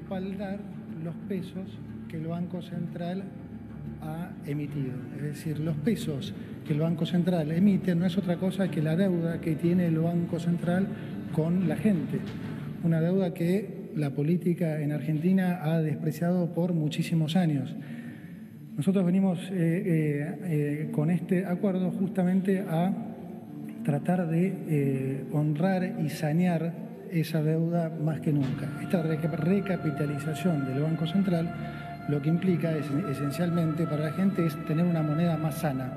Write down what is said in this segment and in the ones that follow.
respaldar los pesos que el Banco Central ha emitido. Es decir, los pesos que el Banco Central emite no es otra cosa que la deuda que tiene el Banco Central con la gente. Una deuda que la política en Argentina ha despreciado por muchísimos años. Nosotros venimos con este acuerdo justamente a tratar de honrar y sanear esa deuda más que nunca. Esta recapitalización del Banco Central lo que implica es, esencialmente para la gente es tener una moneda más sana,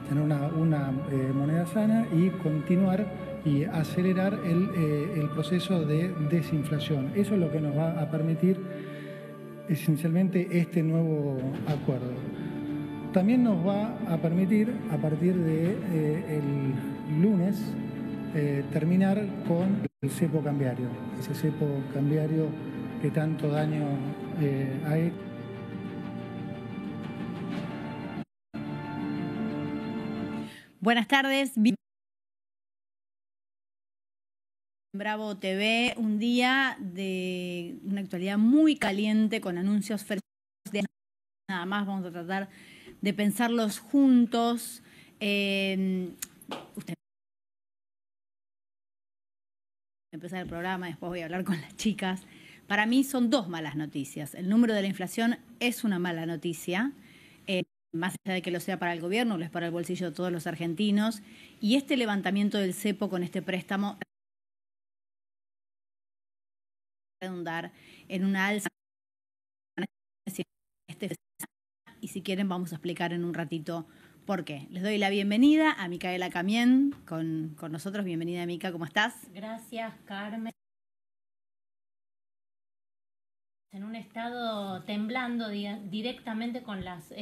tener una moneda sana y continuar y acelerar el proceso de desinflación. Eso es lo que nos va a permitir esencialmente este nuevo acuerdo. También nos va a permitir, a partir de el lunes, terminar con el cepo cambiario, ese cepo cambiario que tanto daño ha hecho. Buenas tardes. Bravo TV, un día de una actualidad muy caliente con anuncios frescos. Nada más vamos a tratar de pensarlos juntos. Usted empezar el programa, después voy a hablar con las chicas. Para mí son dos malas noticias. El número de la inflación es una mala noticia, más allá de que lo sea para el gobierno, lo es para el bolsillo de todos los argentinos. Y este levantamiento del cepo con este préstamo redundar en una alza. Y si quieren vamos a explicar en un ratito por qué. Les doy la bienvenida a Micaela Camien con nosotros. Bienvenida, Mica, ¿cómo estás? Gracias, Carmen. En un estado temblando directamente con las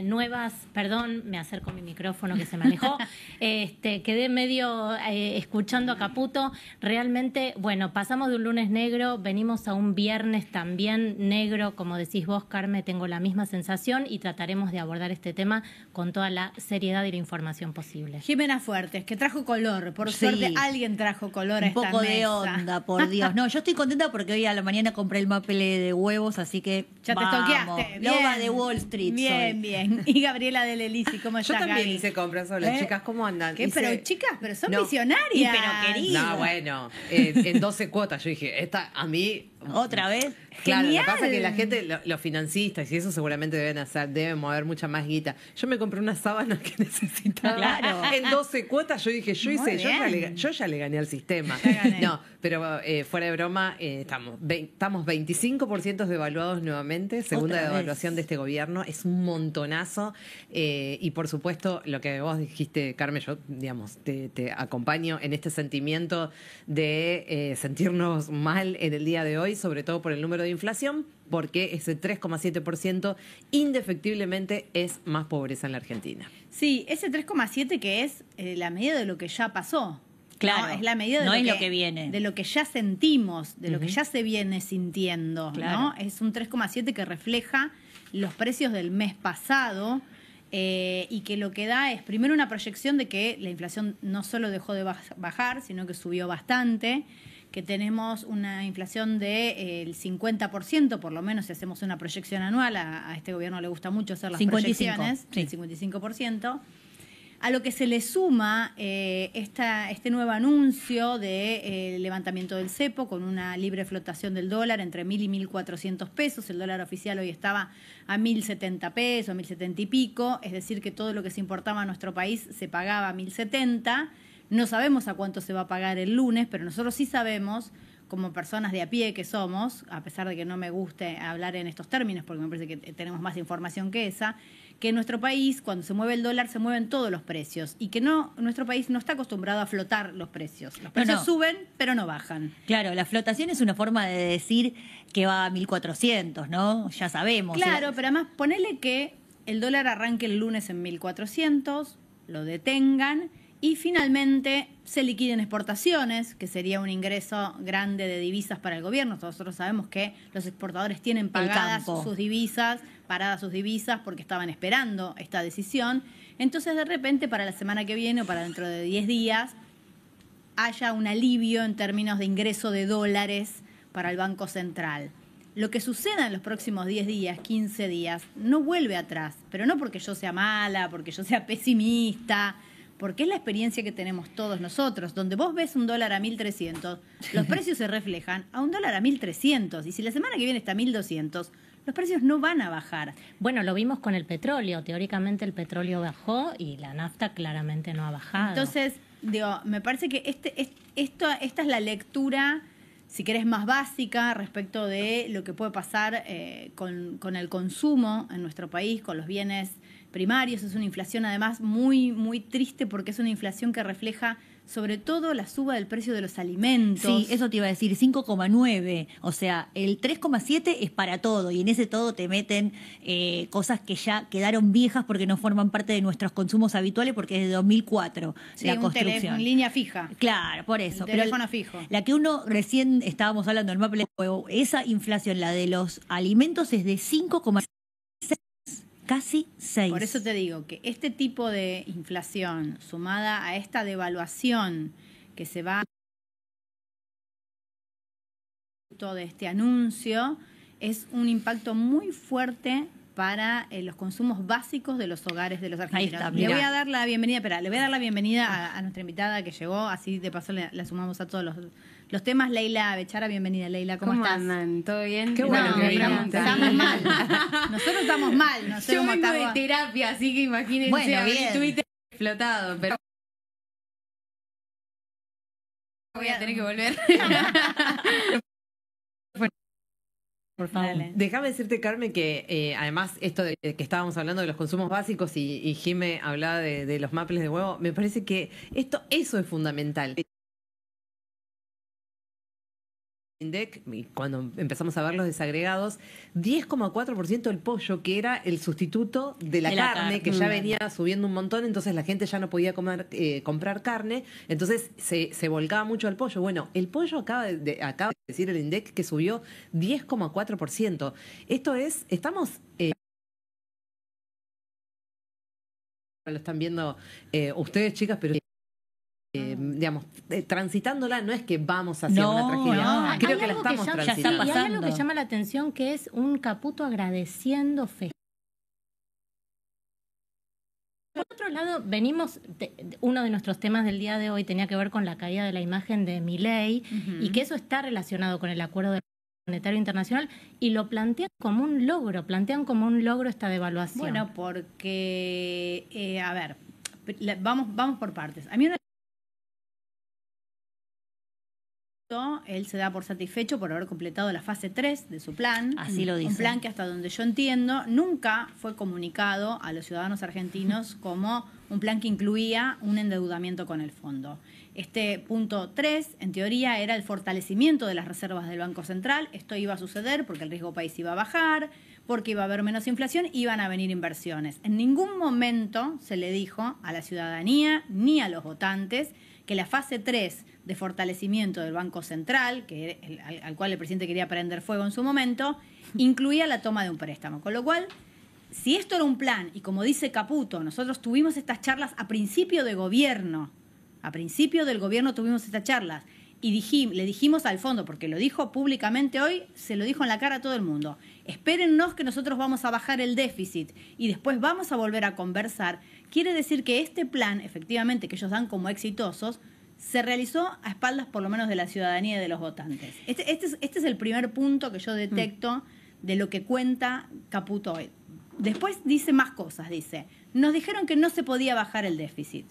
nuevas, perdón, me acerco mi micrófono que se me alejó, quedé medio escuchando a Caputo. Realmente, bueno, pasamos de un lunes negro, venimos a un viernes también negro, como decís vos, Carmen, tengo la misma sensación y trataremos de abordar este tema con toda la seriedad y la información posible. Jimena Fuertes, que trajo color, por suerte alguien trajo color a esta mesa. Un poco de onda, por Dios. No, yo estoy contenta porque hoy a la mañana compré el maple de huevos, así que ya te toqueaste. Loba de Wall Street. Bien, soy. Bien. Y Gabriela de Lelisi, ¿cómo estás, Yo también Gaby? hice compras sola. Chicas, ¿cómo andan? ¿Qué? Pero son visionarias. Y pero querida. No, bueno, en 12 cuotas. Yo dije, esta a mí... ¿Otra vez? Claro, Genial. lo que pasa es que la gente, los financistas y eso seguramente deben mover mucha más guita. Yo me compré unas sábanas que necesitaba. Claro. En 12 cuotas yo dije, yo ya le gané al sistema. No, pero fuera de broma, estamos 25% devaluados nuevamente, segunda devaluación de este gobierno. Es un montonazo. Y por supuesto, lo que vos dijiste, Carmen, yo, digamos, te acompaño en este sentimiento de sentirnos mal en el día de hoy, sobre todo por el número de inflación, porque ese 3,7% indefectiblemente es más pobreza en la Argentina. Sí, ese 3,7 que es la medida de lo que ya pasó. Claro, ¿no? Es la medida de lo que viene. De lo que ya sentimos, de lo que ya se viene sintiendo. Claro. ¿no? Es un 3,7 que refleja los precios del mes pasado y que lo que da es primero una proyección de que la inflación no solo dejó de bajar, sino que subió bastante, que tenemos una inflación del 50%, por lo menos si hacemos una proyección anual. A este gobierno le gusta mucho hacer las 55, proyecciones, sí. el 55%. A lo que se le suma este nuevo anuncio de levantamiento del cepo con una libre flotación del dólar entre 1.000 y 1.400 pesos. El dólar oficial hoy estaba a 1.070 pesos, 1.070 y pico. Es decir, que todo lo que se importaba a nuestro país se pagaba a 1.070. No sabemos a cuánto se va a pagar el lunes, pero nosotros sí sabemos, como personas de a pie que somos, a pesar de que no me guste hablar en estos términos, porque me parece que tenemos más información que esa, que en nuestro país, cuando se mueve el dólar, se mueven todos los precios y que nuestro país no está acostumbrado a flotar los precios. Los precios suben, pero no bajan. Claro, la flotación es una forma de decir que va a 1.400, ¿no? Ya sabemos. Claro, pero además ponele que el dólar arranque el lunes en 1.400, lo detengan y finalmente se liquiden exportaciones, que sería un ingreso grande de divisas para el gobierno. Nosotros sabemos que los exportadores tienen paradas sus divisas porque estaban esperando esta decisión. Entonces, de repente, para la semana que viene o para dentro de 10 días, haya un alivio en términos de ingreso de dólares para el Banco Central. lo que suceda en los próximos 10 días, 15 días, no vuelve atrás. Pero no porque yo sea mala, porque yo sea pesimista, porque es la experiencia que tenemos todos nosotros. Donde vos ves un dólar a 1.300, los precios se reflejan a un dólar a 1.300. Y si la semana que viene está a 1.200, los precios no van a bajar. Bueno, lo vimos con el petróleo. Teóricamente el petróleo bajó y la nafta claramente no ha bajado. Entonces, digo, me parece que esta es la lectura, si querés, más básica respecto de lo que puede pasar con el consumo en nuestro país, con los bienes primarios. Es una inflación además muy, muy triste porque es una inflación que refleja sobre todo la suba del precio de los alimentos. Sí, eso te iba a decir, 5,9. O sea, el 3,7 es para todo y en ese todo te meten cosas que ya quedaron viejas porque no forman parte de nuestros consumos habituales porque es de 2004 Sí, la construcción. En línea fija. Claro, por eso. El teléfono fijo. La que uno recién estábamos hablando del Maple Huevo, esa inflación, la de los alimentos, es de 5,6. Casi 6. Por eso te digo que este tipo de inflación sumada a esta devaluación que se va de este anuncio es un impacto muy fuerte para los consumos básicos de los hogares de los argentinos. Ahí está, le voy a dar la bienvenida, a nuestra invitada que llegó, así de paso la sumamos a todos los temas. Leila Bechara, bienvenida. Leila, ¿cómo estás? Andan? ¿Todo bien? Qué bueno que estamos mal. Nosotros estamos mal. No sé Yo cómo vengo de estaba. terapia, así que imagínense, Bueno, abrí bien. Twitter explotado, pero voy a tener que volver. Por favor. Dale. Déjame decirte, Carmen, que además esto de que estábamos hablando de los consumos básicos y Jime hablaba de los maples de huevo, me parece que eso es fundamental. INDEC, y cuando empezamos a ver los desagregados, 10,4% del pollo, que era el sustituto de la carne, que ya venía subiendo un montón, entonces la gente ya no podía comprar carne, entonces se volcaba mucho al pollo. Bueno, el pollo acaba de decir el INDEC que subió 10,4%. Esto es, estamos... lo están viendo ustedes, chicas, pero... digamos, transitándola, no es que vamos hacia una tragedia. No, creo Hay que la algo estamos llama- transitando. Y hay algo que pasando. llama la atención, que es un Caputo agradeciendo Por otro lado, uno de nuestros temas del día de hoy tenía que ver con la caída de la imagen de Milei y que eso está relacionado con el Acuerdo Monetario Internacional y lo plantean como un logro esta devaluación. Bueno, porque, a ver, vamos por partes. A mí él se da por satisfecho por haber completado la fase 3 de su plan. Así lo dice. Un plan que hasta donde yo entiendo nunca fue comunicado a los ciudadanos argentinos como un plan que incluía un endeudamiento con el fondo. Este punto 3, en teoría, era el fortalecimiento de las reservas del Banco Central. Esto iba a suceder porque el riesgo país iba a bajar, porque iba a haber menos inflación, iban a venir inversiones. En ningún momento se le dijo a la ciudadanía ni a los votantes que la fase 3 de fortalecimiento del Banco Central, al cual el presidente quería prender fuego en su momento, incluía la toma de un préstamo. Con lo cual, si esto era un plan, y como dice Caputo, nosotros tuvimos estas charlas a principio del gobierno tuvimos estas charlas, y le dijimos al fondo, porque lo dijo públicamente hoy, se lo dijo en la cara a todo el mundo, espérennos que nosotros vamos a bajar el déficit y después vamos a volver a conversar. Quiere decir que este plan, efectivamente, que ellos dan como exitosos, se realizó a espaldas por lo menos de la ciudadanía y de los votantes. Este es el primer punto que yo detecto de lo que cuenta Caputo hoy. Después dice más cosas, dice, nos dijeron que no se podía bajar el déficit.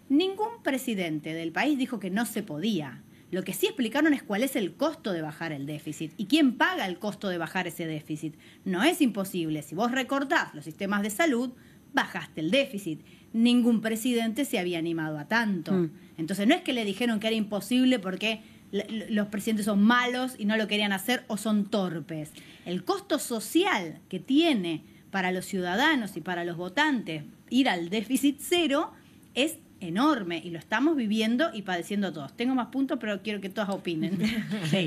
Ningún presidente del país dijo que no se podía. Lo que sí explicaron es cuál es el costo de bajar el déficit y quién paga el costo de bajar ese déficit. No es imposible. Si vos recortás los sistemas de salud, bajaste el déficit. Ningún presidente se había animado a tanto. Entonces no es que le dijeron que era imposible porque los presidentes son malos y no lo querían hacer o son torpes. El costo social que tiene para los ciudadanos y para los votantes ir al déficit cero es enorme y lo estamos viviendo y padeciendo todos. Tengo más puntos, pero quiero que todas opinen.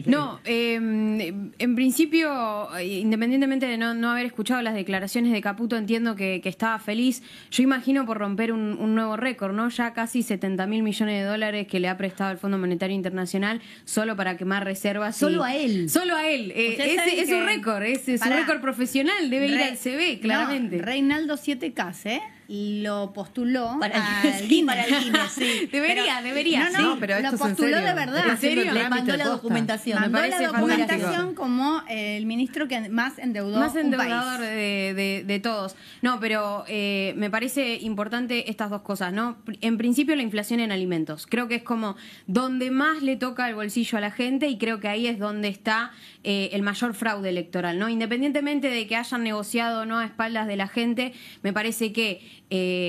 No, en principio, independientemente de no haber escuchado las declaraciones de Caputo, entiendo que estaba feliz. Yo imagino por romper un nuevo récord, ¿no? Ya casi 70.000 millones de dólares que le ha prestado el Fondo Monetario Internacional solo para quemar reservas. Solo a él. Solo a él. Es un récord, es un récord profesional, debe ir al CB, claramente. No, Reinaldo 7K, lo postuló para al Guinness. para el Guinness, sí. Debería. No, pero esto lo es en postuló serio. de verdad. ¿En serio? Le mandó la documentación. Mandó Me la parece documentación fantástico. como el ministro que más endeudó Más un endeudador país. de todos. No, pero me parece importante estas dos cosas, ¿no? En principio, la inflación en alimentos. Creo que es como donde más le toca el bolsillo a la gente y creo que ahí es donde está el mayor fraude electoral, ¿no? Independientemente de que hayan negociado o no a espaldas de la gente, me parece que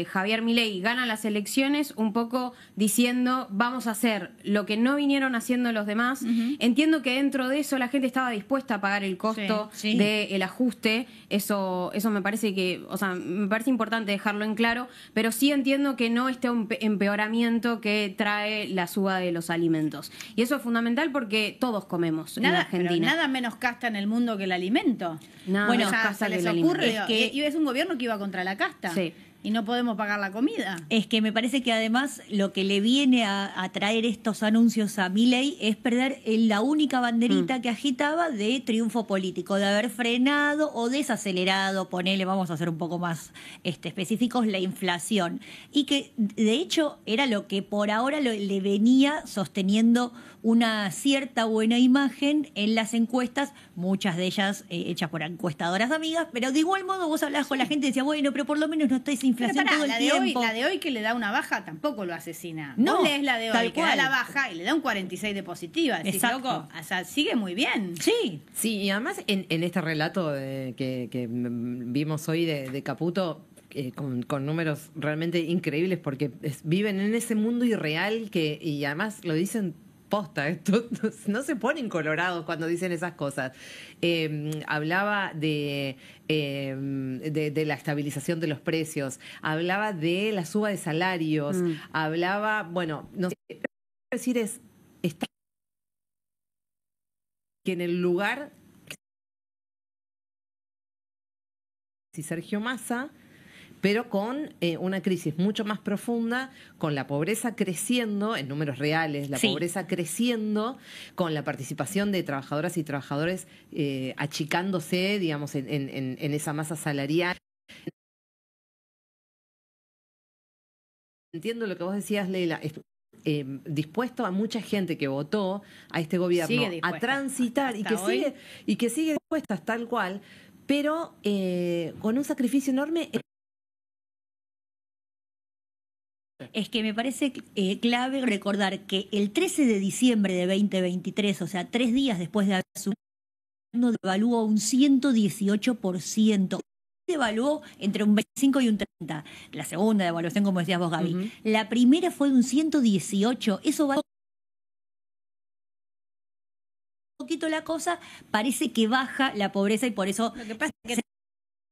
Javier Milei gana las elecciones un poco diciendo vamos a hacer lo que no vinieron haciendo los demás. Entiendo que dentro de eso la gente estaba dispuesta a pagar el costo Sí. del ajuste. Eso me parece me parece importante dejarlo en claro, pero sí entiendo que no este empeoramiento que trae la suba de los alimentos. Y eso es fundamental porque todos comemos en Argentina. Pero nada menos casta en el mundo que el alimento. Nada Bueno, menos casta se que les el ocurre, alimento. y es un gobierno que iba contra la casta. Sí. Y no podemos pagar la comida. Es que me parece que además lo que le viene a traer estos anuncios a Milei es perder la única banderita que agitaba de triunfo político, de haber frenado o desacelerado, vamos a ser un poco más específicos, la inflación. Y que de hecho era lo que por ahora le venía sosteniendo una cierta buena imagen en las encuestas, muchas de ellas hechas por encuestadoras amigas, pero de igual modo vos hablabas con la gente y decías, bueno, pero por lo menos no está esa inflación Pero todo el la tiempo. de hoy que le da una baja tampoco lo asesina. No, Vos lees la de tal hoy que da cual. la baja y le da un 46 de positiva. Decís, Exacto. loco, o sea, sigue muy bien. Sí, Sí, y además en este relato que vimos hoy de Caputo, con números realmente increíbles, porque viven en ese mundo irreal y además lo dicen posta, esto no se ponen colorados cuando dicen esas cosas. Hablaba de la estabilización de los precios, hablaba de la suba de salarios, hablaba, bueno, no sé, lo que quiero decir está que en el lugar si Sergio Massa, pero con una crisis mucho más profunda, con la pobreza creciendo en números reales, la pobreza creciendo, con la participación de trabajadoras y trabajadores achicándose, digamos, en esa masa salarial. Entiendo lo que vos decías, Leila. Dispuesto a mucha gente que votó a este gobierno a transitar y que sigue dispuestas tal cual, pero con un sacrificio enorme. Es que me parece clave recordar que el 13 de diciembre de 2023, o sea, 3 días después de haber subido, devaluó un 118%. Devaluó entre un 25 y un 30. La segunda devaluación, como decías vos, Gaby. La primera fue de un 118. Eso va un poquito la cosa. Parece que baja la pobreza y por eso... Lo que pasa es que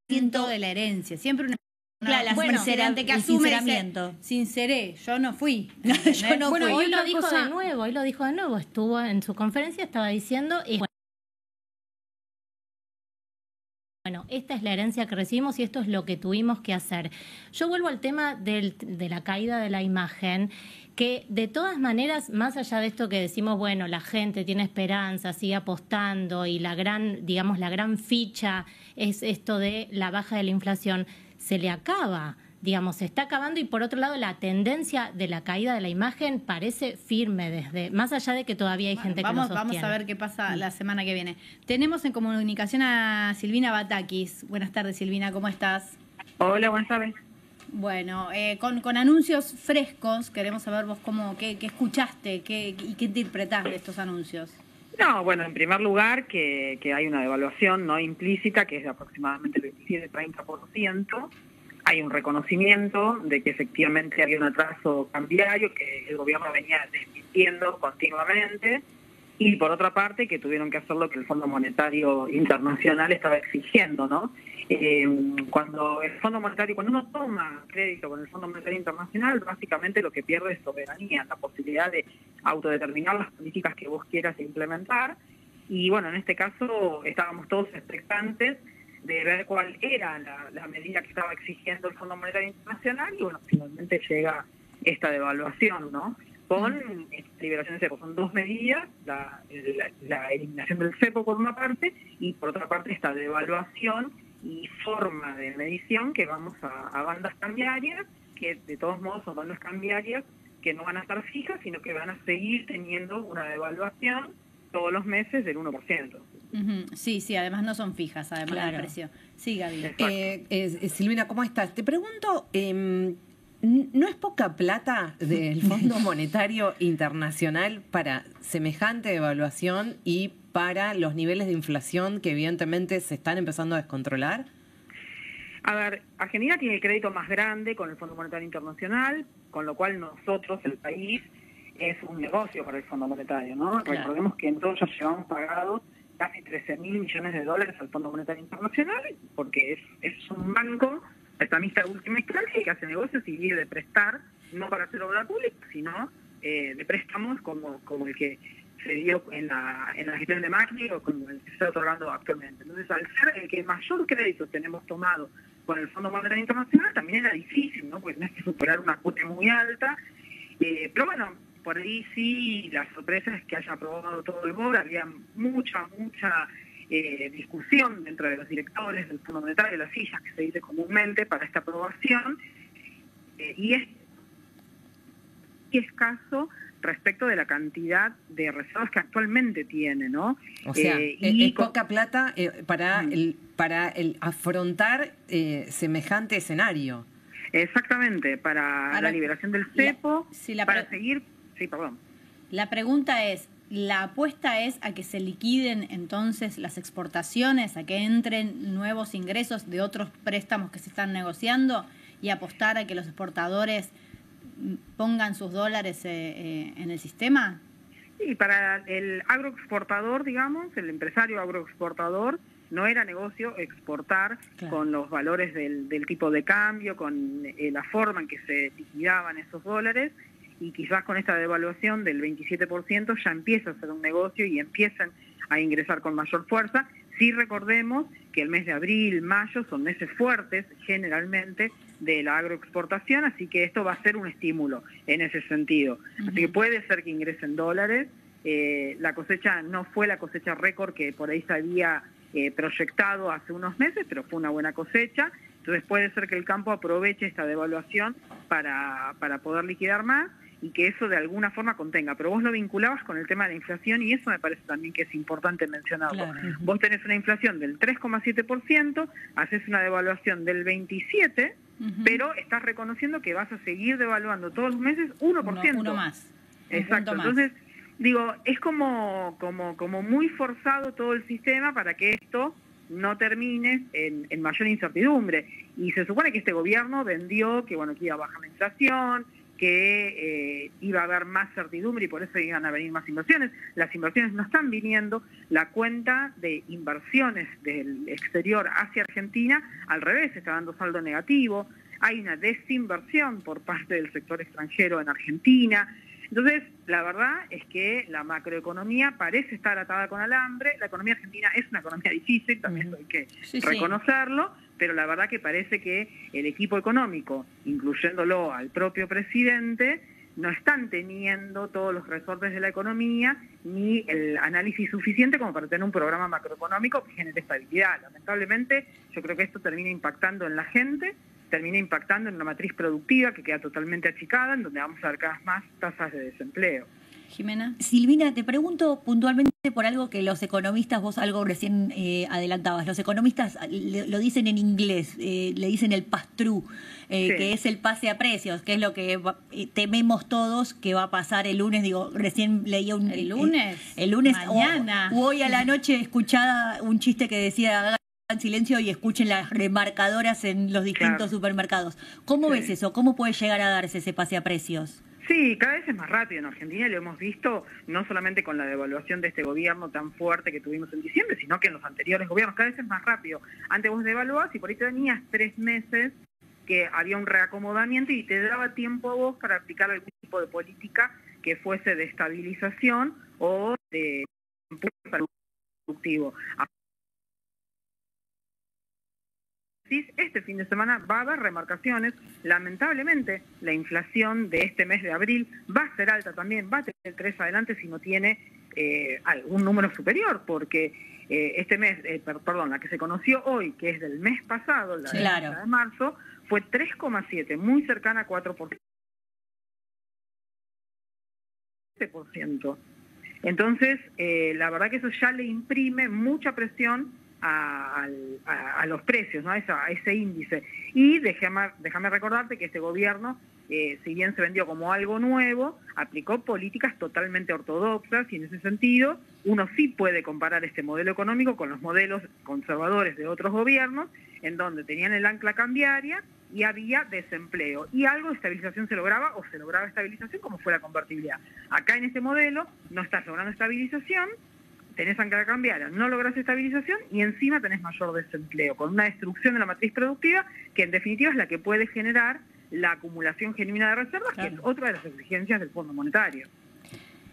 siento de la herencia. Siempre una Claro, sincerante que el asume sinceramiento. Sinceré, yo no fui. Yo no Bueno, fui. hoy otra lo dijo cosa- de nuevo, estuvo en su conferencia, estaba diciendo, y bueno, esta es la herencia que recibimos y esto es lo que tuvimos que hacer. Yo vuelvo al tema de la caída de la imagen, que de todas maneras, más allá de esto que decimos, bueno, la gente tiene esperanza, sigue apostando y la gran ficha es esto de la baja de la inflación, se le acaba. Digamos, se está acabando y por otro lado la tendencia de la caída de la imagen parece firme más allá de que todavía hay gente que lo sostiene. Vamos a ver qué pasa la semana que viene. Tenemos en comunicación a Silvina Batakis. Buenas tardes, Silvina, ¿cómo estás? Hola, buenas tardes. Bueno, con anuncios frescos, queremos saber vos qué escuchaste y qué interpretás de estos anuncios. No, bueno, en primer lugar que hay una devaluación no implícita que es de aproximadamente el 27-30%. Hay un reconocimiento de que efectivamente había un atraso cambiario que el gobierno venía desmintiendo continuamente y por otra parte que tuvieron que hacer lo que el Fondo Monetario Internacional estaba exigiendo, ¿no? Cuando uno toma crédito con el Fondo Monetario Internacional, básicamente lo que pierde es soberanía, la posibilidad de autodeterminar las políticas que vos quieras implementar. Y bueno, en este caso estábamos todos expectantes de ver cuál era la medida que estaba exigiendo el Fondo Monetario Internacional, y bueno, finalmente llega esta devaluación, ¿no? Con liberación del cepo. Son dos medidas, la eliminación del cepo por una parte, y por otra parte esta devaluación y forma de medición que vamos a bandas cambiarias, que de todos modos son bandas cambiarias que no van a estar fijas, sino que van a seguir teniendo una devaluación todos los meses del 1%. Sí, además no son fijas, además del precio. Sí, Gaby. Silvina, ¿cómo estás? Te pregunto, ¿no es poca plata del Fondo Monetario Internacional para semejante devaluación y para los niveles de inflación que evidentemente se están empezando a descontrolar? A ver, Argentina tiene el crédito más grande con el Fondo Monetario Internacional, con lo cual nosotros, el país, es un negocio para el Fondo Monetario, ¿no? Claro. Recordemos que nosotros ya llevamos pagados casi 13.000 millones de dólares al Fondo Monetario Internacional, porque es un banco prestamista de última instancia que hace negocios y vive de prestar, no para hacer obra pública, sino de préstamos como el que se dio en la gestión de Macri o como el que se está otorgando actualmente. Entonces, al ser el que mayor crédito tenemos tomado con el Fondo Monetario Internacional, también era difícil, ¿no? Porque tenés que superar una cuota muy alta, pero bueno, por ahí sí, la sorpresa es que haya aprobado todo el BOR, había mucha discusión dentro de los directores del Fondo Monetario, de las sillas que se dice comúnmente para esta aprobación, y es escaso respecto de la cantidad de reservas que actualmente tiene, ¿no? O sea, es poca plata para afrontar semejante escenario. Exactamente, para la liberación del cepo, para seguir... Sí, perdón. La pregunta es, ¿la apuesta es a que se liquiden entonces las exportaciones, a que entren nuevos ingresos de otros préstamos que se están negociando y apostar a que los exportadores pongan sus dólares en el sistema? Sí, para el agroexportador, digamos, el empresario agroexportador, no era negocio exportar con los valores del tipo de cambio, con la forma en que se liquidaban esos dólares, y quizás con esta devaluación del 27% ya empieza a ser un negocio y empiezan a ingresar con mayor fuerza. Sí, recordemos que el mes de abril, mayo son meses fuertes generalmente de la agroexportación, así que esto va a ser un estímulo en ese sentido. Así que puede ser que ingresen dólares. La cosecha no fue la cosecha récord que por ahí se había proyectado hace unos meses, pero fue una buena cosecha. Entonces puede ser que el campo aproveche esta devaluación para poder liquidar más y que eso de alguna forma contenga. Pero vos lo vinculabas con el tema de la inflación y eso me parece también que es importante mencionarlo. Claro. Vos tenés una inflación del 3,7%, haces una devaluación del 27%, pero estás reconociendo que vas a seguir devaluando todos los meses 1%. Uno más. Exacto. Entonces, digo, es como muy forzado todo el sistema para que esto no termine en mayor incertidumbre. Y se supone que este gobierno vendió que iba a bajar la inflación, que iba a haber más certidumbre y por eso iban a venir más inversiones. Las inversiones no están viniendo. La cuenta de inversiones del exterior hacia Argentina, al revés, está dando saldo negativo. Hay una desinversión por parte del sector extranjero en Argentina. Entonces, la verdad es que la macroeconomía parece estar atada con alambre. La economía argentina es una economía difícil, también hay que reconocerlo, pero la verdad que parece que el equipo económico, incluyéndolo al propio presidente, no están teniendo todos los resortes de la economía ni el análisis suficiente como para tener un programa macroeconómico que genere estabilidad. Lamentablemente, yo creo que esto termina impactando en la gente, termina impactando en una matriz productiva que queda totalmente achicada, en donde vamos a ver cada vez más tasas de desempleo. Jimena. Silvina, te pregunto puntualmente por algo que los economistas, vos algo recién adelantabas, los economistas lo dicen en inglés, le dicen el pass-through, que es el pase a precios, que es lo que tememos todos que va a pasar el lunes. Digo, recién leía ¿El lunes? El lunes, mañana. O hoy a la noche escuchaba un chiste que decía en silencio y escuchen las remarcadoras en los distintos supermercados. ¿Cómo ves eso? ¿Cómo puede llegar a darse ese pase a precios? Sí, cada vez es más rápido en Argentina, y lo hemos visto no solamente con la devaluación de este gobierno tan fuerte que tuvimos en diciembre, sino que en los anteriores gobiernos, cada vez es más rápido. Antes vos devaluabas y por ahí tenías 3 meses que había un reacomodamiento y te daba tiempo a vos para aplicar algún tipo de política que fuese de estabilización o de impulso productivo. Este fin de semana va a haber remarcaciones. Lamentablemente, la inflación de este mes de abril va a ser alta también, va a tener 3 adelante si no tiene algún número superior, porque este mes, la que se conoció hoy, que es del mes pasado, la de marzo, fue 3,7, muy cercana a 4%. Entonces, la verdad que eso ya le imprime mucha presión a los precios, ¿no? a ese índice. Y déjame recordarte que este gobierno, si bien se vendió como algo nuevo, aplicó políticas totalmente ortodoxas, y en ese sentido uno sí puede comparar este modelo económico con los modelos conservadores de otros gobiernos, en donde tenían el ancla cambiaria y había desempleo, y algo de estabilización se lograba, o se lograba estabilización, como fue la convertibilidad. Acá en este modelo no estás logrando estabilización, tenés ancla cambiaria, no lográs estabilización y encima tenés mayor desempleo, con una destrucción de la matriz productiva que en definitiva es la que puede generar la acumulación genuina de reservas, que es otra de las exigencias del Fondo Monetario.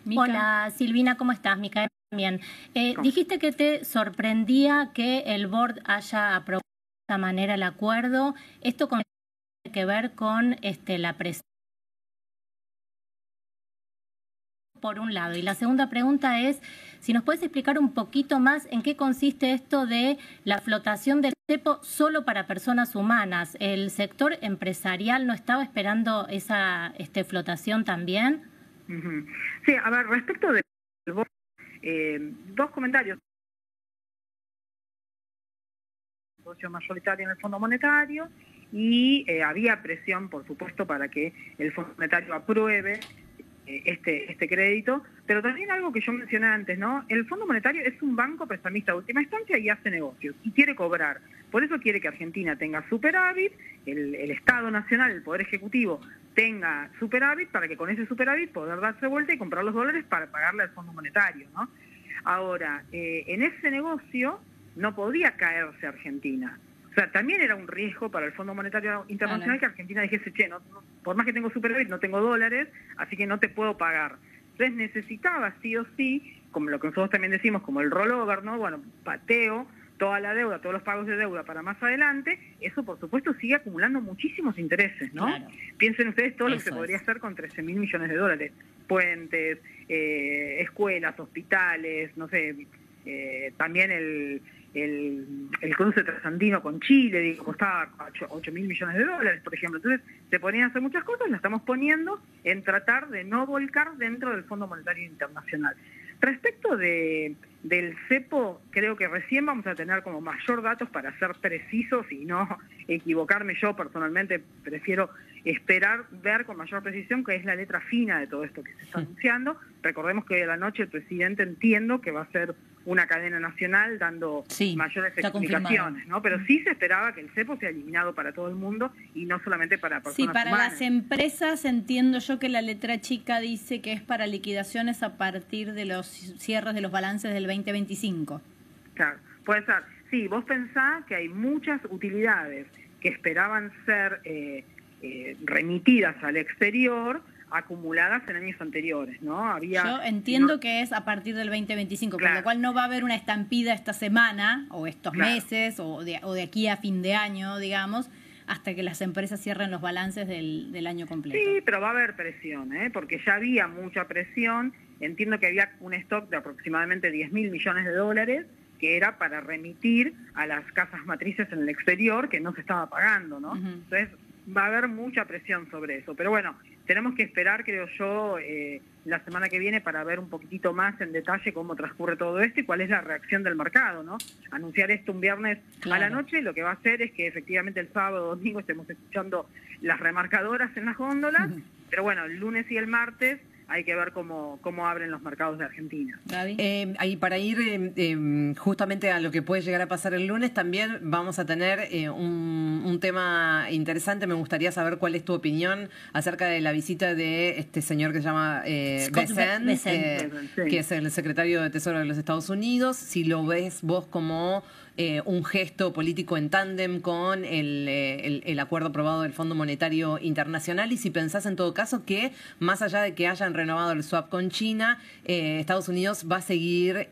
Mica. Hola Silvina, ¿cómo estás? Micaela también. Dijiste que te sorprendía que el board haya aprobado de esta manera el acuerdo. Esto tiene que ver con la presión, por un lado. Y la segunda pregunta es, si nos puedes explicar un poquito más en qué consiste esto de la flotación del cepo solo para personas humanas. ¿El sector empresarial no estaba esperando esa flotación también? Sí, a ver, respecto del board, 2 comentarios. Socio mayoritario en el Fondo Monetario, y había presión, por supuesto, para que el Fondo Monetario apruebe este crédito, pero también algo que yo mencioné antes, ¿no? El Fondo Monetario es un banco prestamista de última instancia y hace negocios y quiere cobrar. Por eso quiere que Argentina tenga superávit, el Estado Nacional, el Poder Ejecutivo, tenga superávit, para que con ese superávit poder darse vuelta y comprar los dólares para pagarle al Fondo Monetario, ¿no? Ahora, en ese negocio no podía caerse Argentina. O sea, también era un riesgo para el Fondo Monetario Internacional que Argentina dijese, por más que tengo superávit, no tengo dólares, así que no te puedo pagar. Entonces necesitaba sí o sí, como lo que nosotros también decimos, como el rollover, ¿no? Bueno, pateo toda la deuda, todos los pagos de deuda para más adelante. Eso, por supuesto, sigue acumulando muchísimos intereses, ¿no? Claro. Piensen ustedes todo lo que se podría hacer con 13.000 millones de dólares. Puentes, escuelas, hospitales, no sé, también el cruce trasandino con Chile, digo, costaba 8.000 millones de dólares, por ejemplo. Entonces, se podrían hacer muchas cosas, las estamos poniendo en tratar de no volcar dentro del Fondo Monetario Internacional. Respecto del cepo, creo que recién vamos a tener como mayor datos para ser precisos y no equivocarme. Yo personalmente prefiero esperar, ver con mayor precisión qué es la letra fina de todo esto que se está anunciando. Recordemos que a la noche el presidente, entiendo que va a ser una cadena nacional dando mayores explicaciones, ¿no? Pero sí se esperaba que el cepo sea eliminado para todo el mundo y no solamente para personas para humanas. las empresas entiendo yo que la letra chica dice que es para liquidaciones a partir de los cierres de los balances del 2025. Claro, puede ser. Sí, vos pensás que hay muchas utilidades que esperaban ser remitidas al exterior, acumuladas en años anteriores, ¿no? Yo entiendo que es a partir del 2025, con lo cual no va a haber una estampida esta semana, o estos meses, o de aquí a fin de año, digamos, hasta que las empresas cierren los balances del año completo. Sí, pero va a haber presión, porque ya había mucha presión. Entiendo que había un stock de aproximadamente 10.000 millones de dólares que era para remitir a las casas matrices en el exterior, que no se estaba pagando, ¿no? Entonces, va a haber mucha presión sobre eso. Pero bueno, tenemos que esperar, creo yo, la semana que viene para ver un poquitito más en detalle cómo transcurre todo esto y cuál es la reacción del mercado, ¿no? Anunciar esto un viernes a la noche lo que va a hacer es que efectivamente el sábado o domingo estemos escuchando las remarcadoras en las góndolas, pero bueno, el lunes y el martes hay que ver cómo abren los mercados de Argentina. Y para ir justamente a lo que puede llegar a pasar el lunes, también vamos a tener un tema interesante. Me gustaría saber cuál es tu opinión acerca de la visita de este señor que se llama Bessent, que es el secretario de Tesoro de los Estados Unidos. Si lo ves vos como un gesto político en tándem con el acuerdo aprobado del Fondo Monetario Internacional, y si pensás en todo caso que más allá de que hayan renovado el swap con China, Estados Unidos va a seguir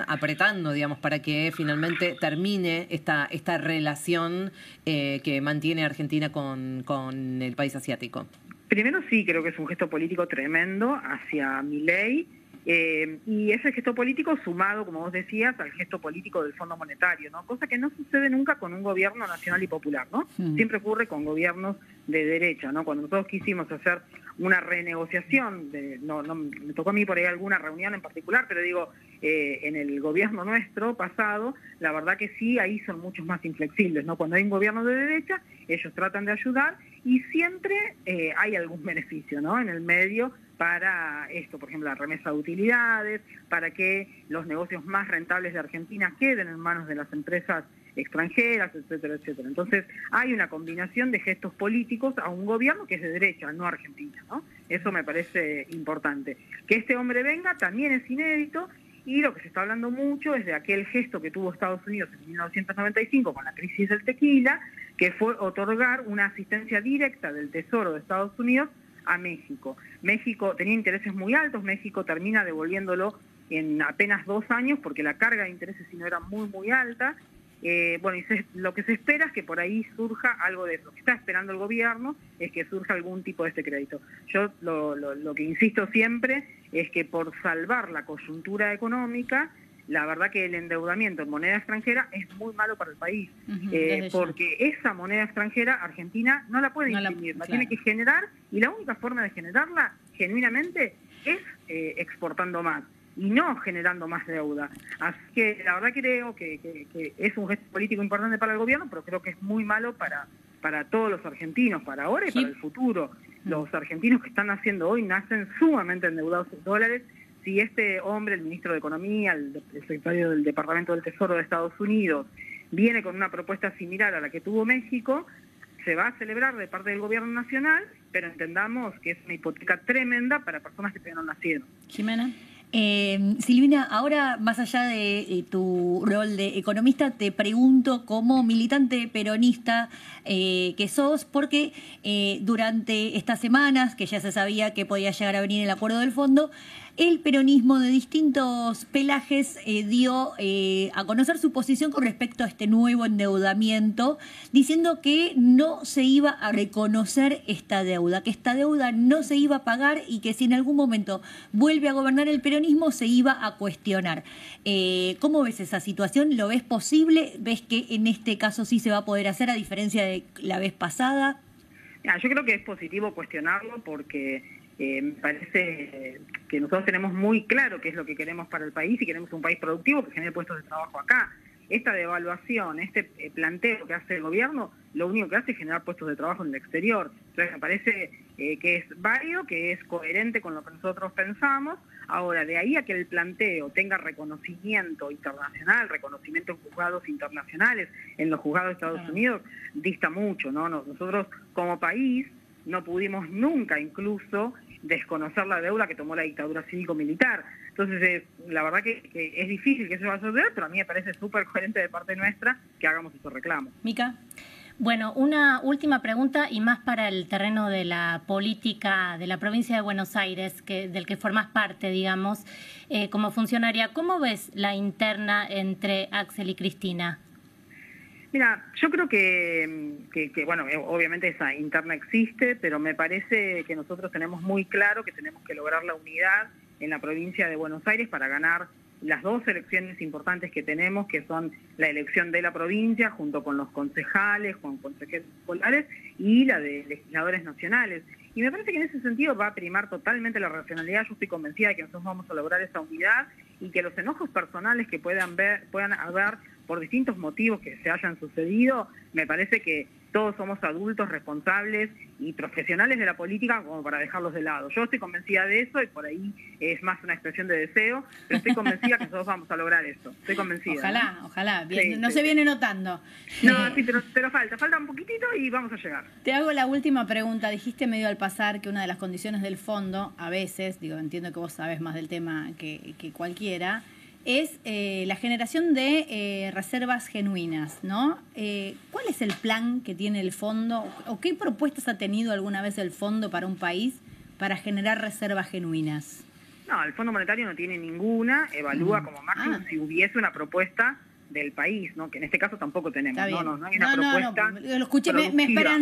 apretando, digamos, para que finalmente termine esta relación que mantiene Argentina con el país asiático. Primero sí, creo que es un gesto político tremendo hacia Milei. Y ese gesto político sumado, como vos decías, al gesto político del Fondo Monetario, ¿no? Cosa que no sucede nunca con un gobierno nacional y popular, ¿no? Siempre ocurre con gobiernos de derecha, ¿no? Cuando nosotros quisimos hacer una renegociación, no me tocó a mí por ahí alguna reunión en particular, pero digo, en el gobierno nuestro pasado, la verdad que sí, ahí son muchos más inflexibles, ¿no? Cuando hay un gobierno de derecha, ellos tratan de ayudar y siempre hay algún beneficio, ¿no? En el medio para esto, por ejemplo, la remesa de utilidades, para que los negocios más rentables de Argentina queden en manos de las empresas extranjeras, etcétera, etcétera. Entonces, hay una combinación de gestos políticos a un gobierno que es de derecha, no Argentina, ¿no? Eso me parece importante. Que este hombre venga también es inédito, y lo que se está hablando mucho es de aquel gesto que tuvo Estados Unidos en 1995 con la crisis del tequila, que fue otorgar una asistencia directa del Tesoro de Estados Unidos a México. México tenía intereses muy altos, México termina devolviéndolo en apenas 2 años porque la carga de intereses si no era muy alta. Bueno, y lo que se espera es que por ahí surja algo de eso. Lo que está esperando el gobierno es que surja algún tipo de este crédito. Yo lo que insisto siempre es que por salvar la coyuntura económica, la verdad que el endeudamiento en moneda extranjera es muy malo para el país, porque esa moneda extranjera Argentina no la puede imprimir, la tiene que generar, y la única forma de generarla genuinamente es exportando más y no generando más deuda. Así que la verdad creo que es un gesto político importante para el gobierno, pero creo que es muy malo para todos los argentinos, para ahora y para el futuro. Los argentinos que están naciendo hoy nacen sumamente endeudados en dólares. Si este hombre, el ministro de Economía, el secretario del Departamento del Tesoro de Estados Unidos, viene con una propuesta similar a la que tuvo México, se va a celebrar de parte del gobierno nacional, pero entendamos que es una hipoteca tremenda para personas que todavía no nacieron. Jimena. Silvina, ahora más allá de tu rol de economista, te pregunto como militante peronista que sos, porque durante estas semanas, que ya se sabía que podía llegar a venir el acuerdo del fondo, el peronismo de distintos pelajes dio a conocer su posición con respecto a este nuevo endeudamiento, diciendo que no se iba a reconocer esta deuda, que esta deuda no se iba a pagar y que si en algún momento vuelve a gobernar el peronismo se iba a cuestionar. ¿Cómo ves esa situación? ¿Lo ves posible? ¿Ves que en este caso sí se va a poder hacer a diferencia de la vez pasada? Yo creo que es positivo cuestionarlo porque me parece que nosotros tenemos muy claro qué es lo que queremos para el país y queremos un país productivo que genere puestos de trabajo acá. Esta devaluación, este planteo que hace el gobierno, lo único que hace es generar puestos de trabajo en el exterior. Entonces me parece que es válido, que es coherente con lo que nosotros pensamos. Ahora, de ahí a que el planteo tenga reconocimiento internacional, reconocimiento en juzgados internacionales, en los juzgados de Estados Unidos, dista mucho, ¿no? Nosotros como país no pudimos nunca incluso desconocer la deuda que tomó la dictadura cívico-militar. Entonces, la verdad que es difícil que eso vaya a suceder, pero a mí me parece súper coherente de parte nuestra que hagamos esos reclamos. Mica. Bueno, una última pregunta y más para el terreno de la política de la provincia de Buenos Aires, del que formás parte, digamos, como funcionaria. ¿Cómo ves la interna entre Axel y Cristina? Mira, yo creo que bueno, obviamente esa interna existe, pero me parece que nosotros tenemos muy claro que tenemos que lograr la unidad en la provincia de Buenos Aires para ganar las 2 elecciones importantes que tenemos, que son la elección de la provincia junto con los concejales, con consejeros escolares y la de legisladores nacionales. Y me parece que en ese sentido va a primar totalmente la racionalidad. Yo estoy convencida de que nosotros vamos a lograr esa unidad y que los enojos personales que puedan haber por distintos motivos que se hayan sucedido, me parece que todos somos adultos, responsables y profesionales de la política como para dejarlos de lado. Yo estoy convencida de eso y por ahí es más una expresión de deseo, pero estoy convencida que nosotros vamos a lograr eso. Estoy convencida. Ojalá, ojalá. Bien, Sí, no sí, se sí. viene notando. No, sí, pero falta un poquitito y vamos a llegar. Te hago la última pregunta. Dijiste medio al pasar que una de las condiciones del fondo, a veces, digo, entiendo que vos sabés más del tema que cualquiera, es la generación de reservas genuinas, ¿no? ¿Cuál es el plan que tiene el fondo o qué propuestas ha tenido alguna vez el fondo para un país para generar reservas genuinas? No, el Fondo Monetario no tiene ninguna, evalúa como máximo si hubiese una propuesta del país, ¿no? Que en este caso tampoco tenemos. Está bien. No hay una propuesta. No, lo escuché, me productiva.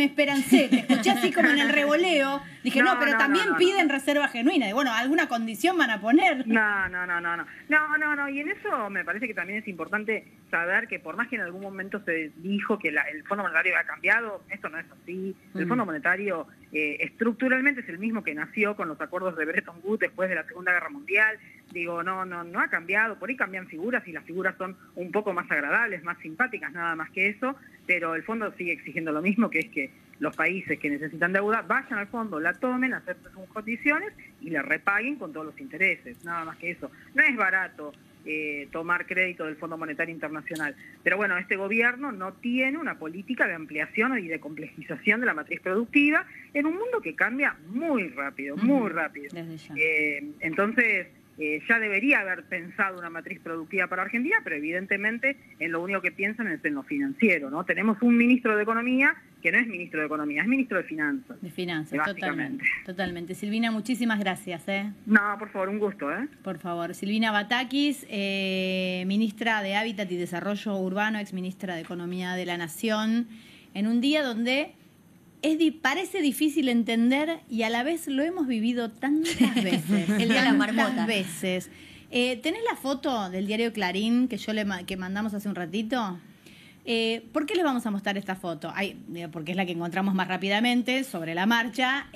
esperancé, te escuché así como en el revoleo. Dije, no, pero también no. piden reserva genuina. Y bueno, ¿alguna condición van a poner? No, y en eso me parece que también es importante saber que por más que en algún momento se dijo que el Fondo Monetario había cambiado, esto no es así. El Fondo Monetario estructuralmente es el mismo que nació con los acuerdos de Bretton Woods después de la Segunda Guerra Mundial. Digo, no ha cambiado, por ahí cambian figuras y las figuras son un poco más agradables, más simpáticas, nada más que eso, pero el fondo sigue exigiendo lo mismo, que es que los países que necesitan deuda vayan al fondo, la tomen, acepten sus condiciones y la repaguen con todos los intereses, nada más que eso. No es barato tomar crédito del Fondo Monetario Internacional, pero bueno, este gobierno no tiene una política de ampliación y de complejización de la matriz productiva en un mundo que cambia muy rápido, muy rápido. Entonces, ya debería haber pensado una matriz productiva para Argentina, pero evidentemente en lo único que piensan es en lo financiero, ¿no? Tenemos un ministro de Economía que no es ministro de Economía, es ministro de Finanzas. De Finanzas, totalmente. Silvina, muchísimas gracias. No, por favor, un gusto. Por favor. Silvina Batakis, ministra de Hábitat y Desarrollo Urbano, exministra de Economía de la Nación, en un día donde parece difícil entender y a la vez lo hemos vivido tantas veces. El día de la marmota. Tantas veces. ¿Tenés la foto del diario Clarín que mandamos hace un ratito? ¿Por qué les vamos a mostrar esta foto? Porque es la que encontramos más rápidamente sobre la marcha,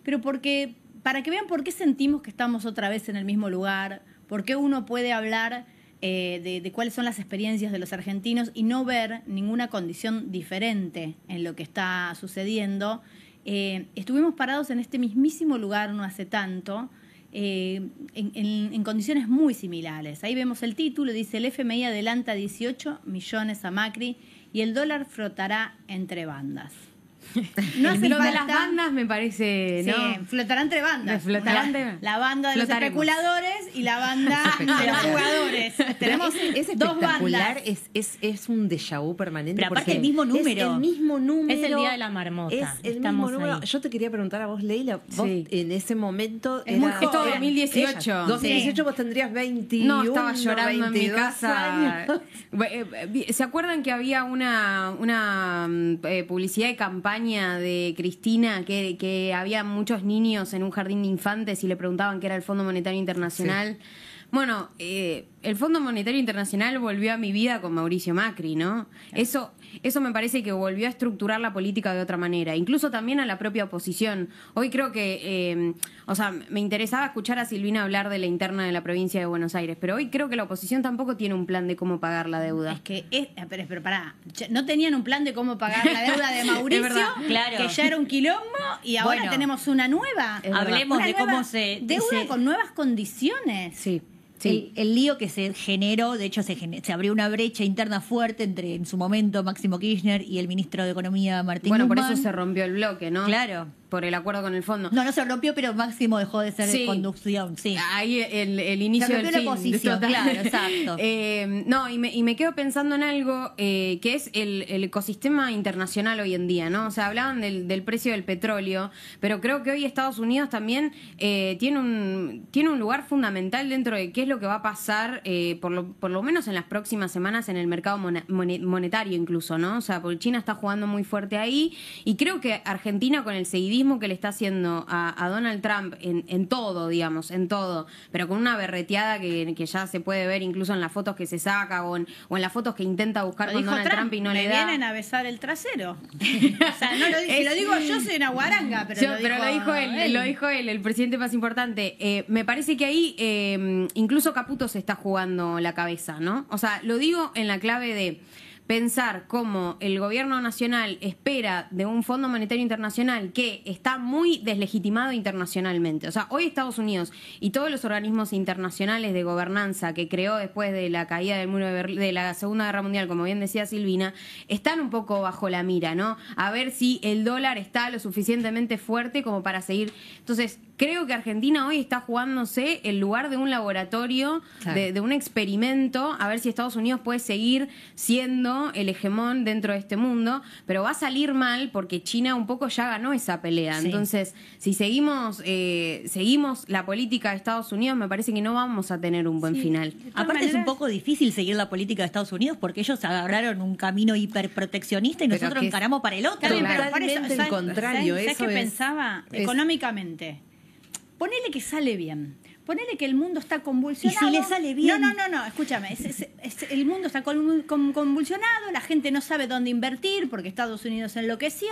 pero para que vean por qué sentimos que estamos otra vez en el mismo lugar, por qué uno puede hablar de cuáles son las experiencias de los argentinos y no ver ninguna condición diferente en lo que está sucediendo. Estuvimos parados en este mismísimo lugar no hace tanto, en condiciones muy similares. Ahí vemos el título, dice: el FMI adelanta 18 millones a Macri y el dólar flotará entre bandas. No hace lo de las bandas me parece, ¿no? Sí, flotará entre bandas. La banda de los Flotaremos. especuladores y la banda de los jugadores. Tenemos es dos espectacular, bandas. es un déjà vu permanente. Pero aparte porque el mismo número. Es el mismo número. Es el día de la marmota. Es el Estamos mismo número. ahí. Yo te quería preguntar a vos, Leila, vos en ese momento Es muy Esto joven. 2018. 2018 vos tendrías 21, No, estaba llorando en mi 22 casa. años. ¿Se acuerdan que había una publicidad de campaña de Cristina que había muchos niños en un jardín de infantes y le preguntaban qué era el Fondo Monetario Internacional? Sí. Bueno, el Fondo Monetario Internacional volvió a mi vida con Mauricio Macri, ¿no? Claro. Eso me parece que volvió a estructurar la política de otra manera, incluso también a la propia oposición. Hoy creo que, me interesaba escuchar a Silvina hablar de la interna de la provincia de Buenos Aires, pero hoy creo que la oposición tampoco tiene un plan de cómo pagar la deuda. Es que, pero pará, no tenían un plan de cómo pagar la deuda de Mauricio, claro. que ya era un quilombo, y ahora tenemos una nueva. Hablemos de cómo deuda con nuevas condiciones. Sí. Sí. El lío que se generó, de hecho se abrió una brecha interna fuerte entre, en su momento, Máximo Kirchner y el ministro de Economía, Martín Guzmán. Por eso se rompió el bloque, ¿no? Claro. Por el acuerdo con el fondo. No se rompió, pero Máximo dejó de ser de conducción, sí. Ahí el inicio del fin. La oposición, claro, exacto. Y me quedo pensando en algo que es el ecosistema internacional hoy en día, ¿no? O sea, hablaban del precio del petróleo, pero creo que hoy Estados Unidos también tiene un lugar fundamental dentro de qué es lo que va a pasar, por lo menos en las próximas semanas, en el mercado monetario incluso, ¿no? O sea, porque China está jugando muy fuerte ahí, y creo que Argentina, con el seguidismo que le está haciendo a Donald Trump en todo, digamos, en todo, pero con una berreteada que ya se puede ver incluso en las fotos que se saca o en las fotos que intenta buscar con Donald Trump y no le da. Vienen a besar el trasero. O sea, no lo si lo digo yo, soy una guaranga, pero lo dijo él, el presidente más importante. Me parece que ahí incluso Caputo se está jugando la cabeza, ¿no? O sea, lo digo en la clave de pensar cómo el gobierno nacional espera de un Fondo Monetario Internacional que está muy deslegitimado internacionalmente. O sea, hoy Estados Unidos y todos los organismos internacionales de gobernanza que creó después de la caída del muro de Berlín, de la Segunda Guerra Mundial, como bien decía Silvina, están un poco bajo la mira, ¿no? A ver si el dólar está lo suficientemente fuerte como para seguir. Entonces, creo que Argentina hoy está jugándose el lugar de un laboratorio, claro, de un experimento, a ver si Estados Unidos puede seguir siendo el hegemón dentro de este mundo, pero va a salir mal porque China un poco ya ganó esa pelea. Sí. Entonces, si seguimos la política de Estados Unidos, me parece que no vamos a tener un buen final. Aparte es un poco difícil seguir la política de Estados Unidos porque ellos agarraron un camino hiperproteccionista y nosotros encaramos para el otro. Totalmente el contrario. ¿Sabes qué pensaba? Económicamente. Ponele que sale bien. Ponele que el mundo está convulsionado. ¿Y si le sale bien? No, escúchame. El mundo está convulsionado, la gente no sabe dónde invertir porque Estados Unidos enloqueció,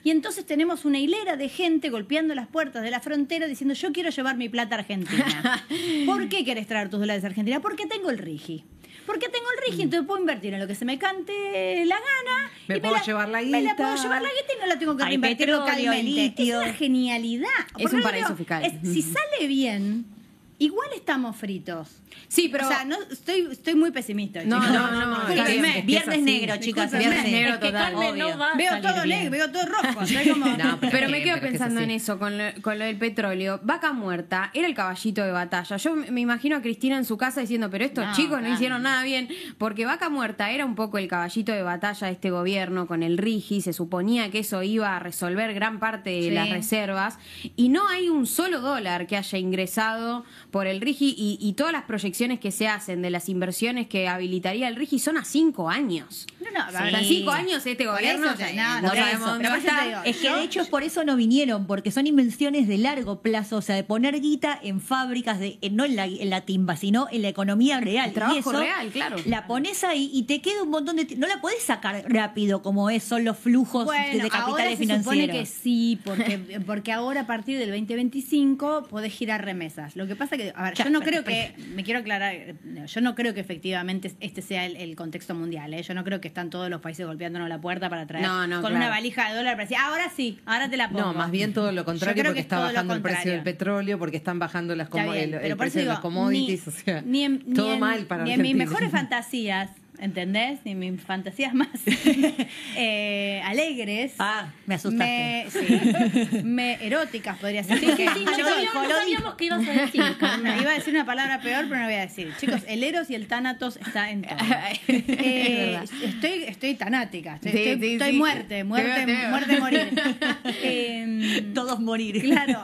y entonces tenemos una hilera de gente golpeando las puertas de la frontera diciendo yo quiero llevar mi plata a Argentina. ¿Por qué querés traer tus dólares a Argentina? Porque tengo el RIGI. Porque tengo el RIGI, entonces puedo invertir en lo que se me cante la gana. Me puedo llevar la guita. Me la puedo llevar la guita y no la tengo que reinvertir localmente. Es una genialidad. Es un paraíso fiscal. Si sale bien, igual estamos fritos. Sí, pero... O sea, no, estoy muy pesimista. No. Viernes negro, chicas. Viernes negro total. Veo todo negro, veo todo rojo. Pero me quedo pensando en eso, con lo del petróleo. Vaca Muerta era el caballito de batalla. Yo me imagino a Cristina en su casa diciendo, pero estos chicos no hicieron nada bien. Porque Vaca Muerta era un poco el caballito de batalla de este gobierno con el RIGI. Se suponía que eso iba a resolver gran parte de las reservas. Y no hay un solo dólar que haya ingresado por el RIGI y todas las proyecciones que se hacen de las inversiones que habilitaría el RIGI son a 5 años. En 5 años este gobierno no sabemos dónde va a estar. Es que de hecho por eso no vinieron, porque son inversiones de largo plazo, o sea, de poner guita en fábricas, no en la timba, sino en la economía real. El trabajo y eso, real, claro. La pones ahí y te queda un montón de... No la podés sacar rápido como son los flujos de capitales financieros. Se supone que sí, porque ahora a partir del 2025 podés girar remesas. Lo que pasa que, a ver, yo no creo que... Me quiero aclarar, yo no creo que efectivamente este sea el contexto mundial, ¿eh? Yo no creo que están todos los países golpeándonos la puerta para traer una valija de dólar para decir, ahora sí, ahora te la pongo. No, más bien todo lo contrario, porque está bajando el precio del petróleo, porque están bajando el precio de los commodities, todo mal para Argentina. Ni en mis mejores fantasías, ¿entendés? Ni mis fantasías más alegres. Me asustaste. Eróticas, podría ser. Sí, no sabíamos qué ibas a decir. Iba a decir una palabra peor, pero no voy a decir. Chicos, el Eros y el Tánatos está en todo. Estoy tanática. Estoy muerte, morir. Todos morir. Claro,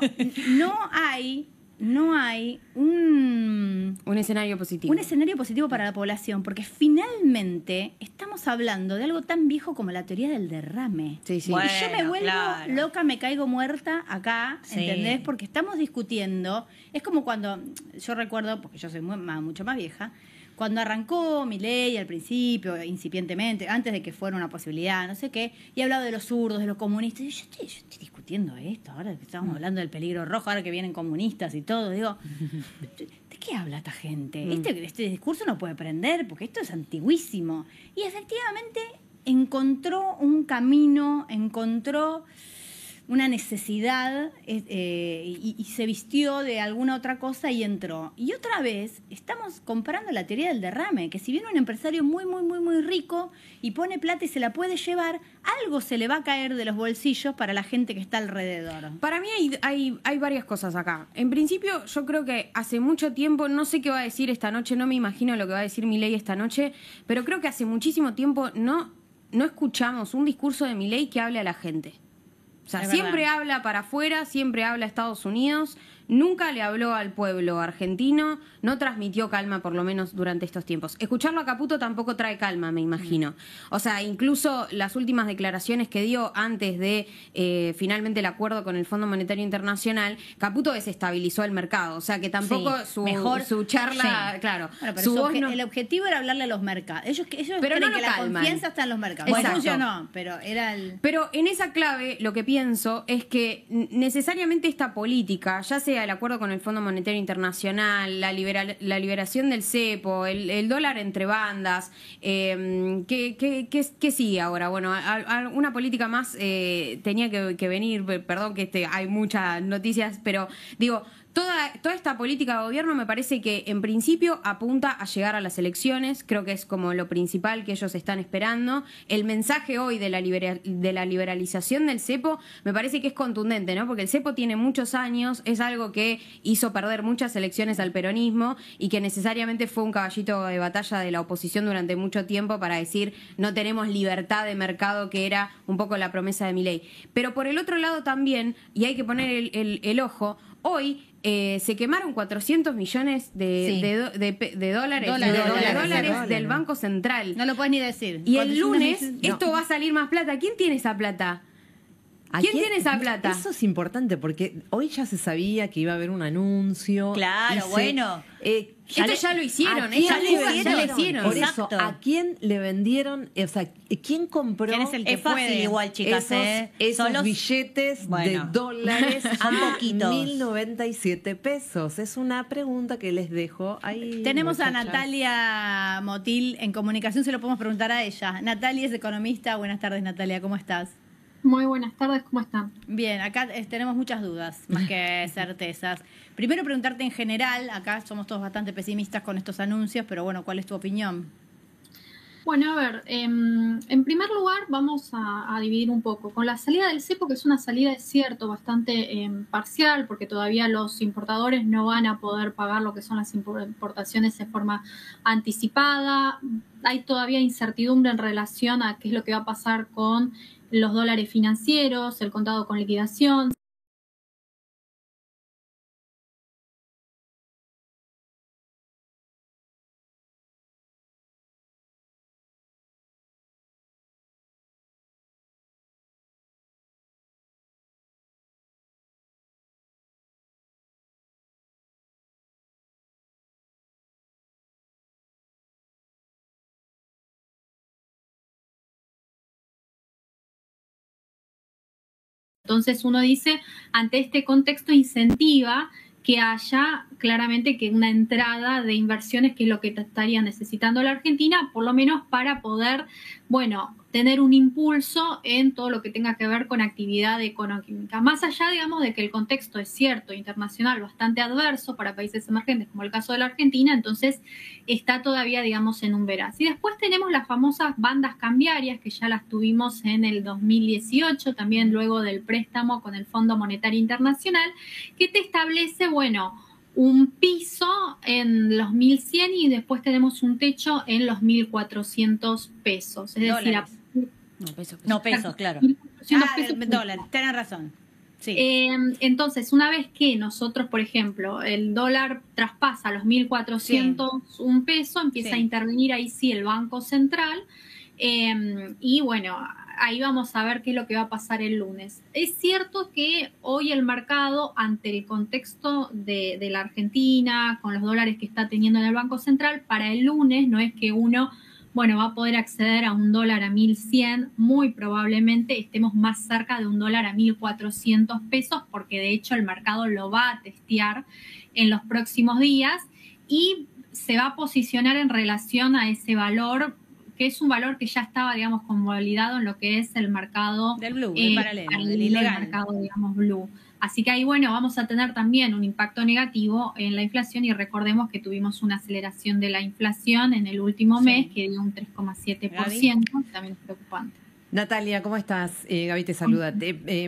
no hay un escenario positivo. Un escenario positivo para la población, porque finalmente estamos hablando de algo tan viejo como la teoría del derrame. Sí. Bueno, y yo me vuelvo loca, me caigo muerta acá, ¿entendés? Porque estamos discutiendo, es como cuando, yo recuerdo, porque yo soy mucho más vieja, cuando arrancó Milei al principio, incipientemente, antes de que fuera una posibilidad, no sé qué, y hablaba de los zurdos, de los comunistas. Y yo estoy discutiendo esto, ahora que estamos hablando del peligro rojo, ahora que vienen comunistas y todo. Digo, ¿de qué habla esta gente? Este discurso no puede prender, porque esto es antiguísimo. Y efectivamente encontró un camino, encontró una necesidad y se vistió de alguna otra cosa y entró. Y otra vez estamos comparando la teoría del derrame, que si viene un empresario muy rico y pone plata y se la puede llevar, algo se le va a caer de los bolsillos para la gente que está alrededor. Para mí hay varias cosas acá. En principio, yo creo que hace mucho tiempo, no sé qué va a decir esta noche, no me imagino lo que va a decir Milei esta noche, pero creo que hace muchísimo tiempo no escuchamos un discurso de Milei que hable a la gente. O sea, siempre habla para afuera, siempre habla a Estados Unidos, nunca le habló al pueblo argentino, no transmitió calma, por lo menos durante estos tiempos. Escucharlo a Caputo tampoco trae calma, me imagino. O sea, incluso las últimas declaraciones que dio antes de finalmente el acuerdo con el Fondo Monetario Internacional, Caputo desestabilizó el mercado. O sea, que tampoco su charla, claro. Bueno, pero el objetivo era hablarle a los mercados. Ellos pero creen no que la confianza está en los mercados. Exacto. Funcionó, pero era Pero en esa clave lo que pienso es que necesariamente esta política ya se base al acuerdo con el Fondo Monetario Internacional, la liberación del cepo, el dólar entre bandas, ¿qué sigue ahora? Bueno, una política más tenía que venir, perdón que hay muchas noticias, pero digo, toda esta política de gobierno me parece que en principio apunta a llegar a las elecciones, creo que es como lo principal que ellos están esperando. El mensaje hoy de la liberalización del cepo me parece que es contundente, ¿no? Porque el cepo tiene muchos años, es algo que hizo perder muchas elecciones al peronismo y que necesariamente fue un caballito de batalla de la oposición durante mucho tiempo para decir no tenemos libertad de mercado, que era un poco la promesa de Milei. Pero por el otro lado también, y hay que poner el ojo, hoy se quemaron 400 millones de dólares del Banco Central. No lo puedes ni decir. Y el lunes esto va a salir más plata. ¿Quién tiene esa plata? ¿Quién tiene esa plata? Eso es importante porque hoy ya se sabía que iba a haber un anuncio. Claro, bueno. Esto ya lo hicieron. Ya lo hicieron. Por eso, Exacto. ¿a quién le vendieron? O sea, ¿quién compró? ¿Quién es el que Es fácil puede? igual, chicas. Esos billetes de dólares son a poquitos. 1.097 pesos. Es una pregunta que les dejo ahí. Tenemos a muchachas. Natalia Motil en comunicación, se lo podemos preguntar a ella. Natalia es economista. Buenas tardes, Natalia, ¿cómo estás? Muy buenas tardes, ¿cómo están? Bien, acá tenemos muchas dudas, más que certezas. Primero preguntarte en general, acá somos todos bastante pesimistas con estos anuncios, pero bueno, ¿cuál es tu opinión? Bueno, a ver, en primer lugar vamos a dividir un poco. Con la salida del cepo, que es una salida, es cierto, bastante parcial, porque todavía los importadores no van a poder pagar lo que son las importaciones de forma anticipada. Hay todavía incertidumbre en relación a qué es lo que va a pasar con los dólares financieros, el contado con liquidación. Entonces uno dice, ante este contexto incentiva que haya claramente que una entrada de inversiones, que es lo que estaría necesitando la Argentina, por lo menos para poder, bueno, tener un impulso en todo lo que tenga que ver con actividad económica. Más allá, digamos, de que el contexto es cierto, internacional, bastante adverso para países emergentes, como el caso de la Argentina, entonces está todavía, digamos, en un veraz. Y después tenemos las famosas bandas cambiarias, que ya las tuvimos en el 2018, también luego del préstamo con el Fondo Monetario Internacional, que te establece, bueno, un piso en los 1.100 y después tenemos un techo en los 1.400 pesos. Es decir, pesos, claro. Dólares, tenés razón. Sí. Entonces, una vez que nosotros, por ejemplo, el dólar traspasa los 1.401 pesos, empieza a intervenir ahí sí el Banco Central. Y bueno, ahí vamos a ver qué es lo que va a pasar el lunes. Es cierto que hoy el mercado, ante el contexto de la Argentina, con los dólares que está teniendo en el Banco Central, para el lunes no es que uno, bueno, va a poder acceder a un dólar a 1.100, muy probablemente estemos más cerca de un dólar a 1.400 pesos, porque de hecho el mercado lo va a testear en los próximos días y se va a posicionar en relación a ese valor, que es un valor que ya estaba, digamos, convalidado en lo que es el mercado del blue, el paralelo, del ilegal. El mercado, digamos, blue. Así que ahí, bueno, vamos a tener también un impacto negativo en la inflación y recordemos que tuvimos una aceleración de la inflación en el último mes que dio un 3,7%, también es preocupante. Natalia, ¿cómo estás? Gaby te saluda.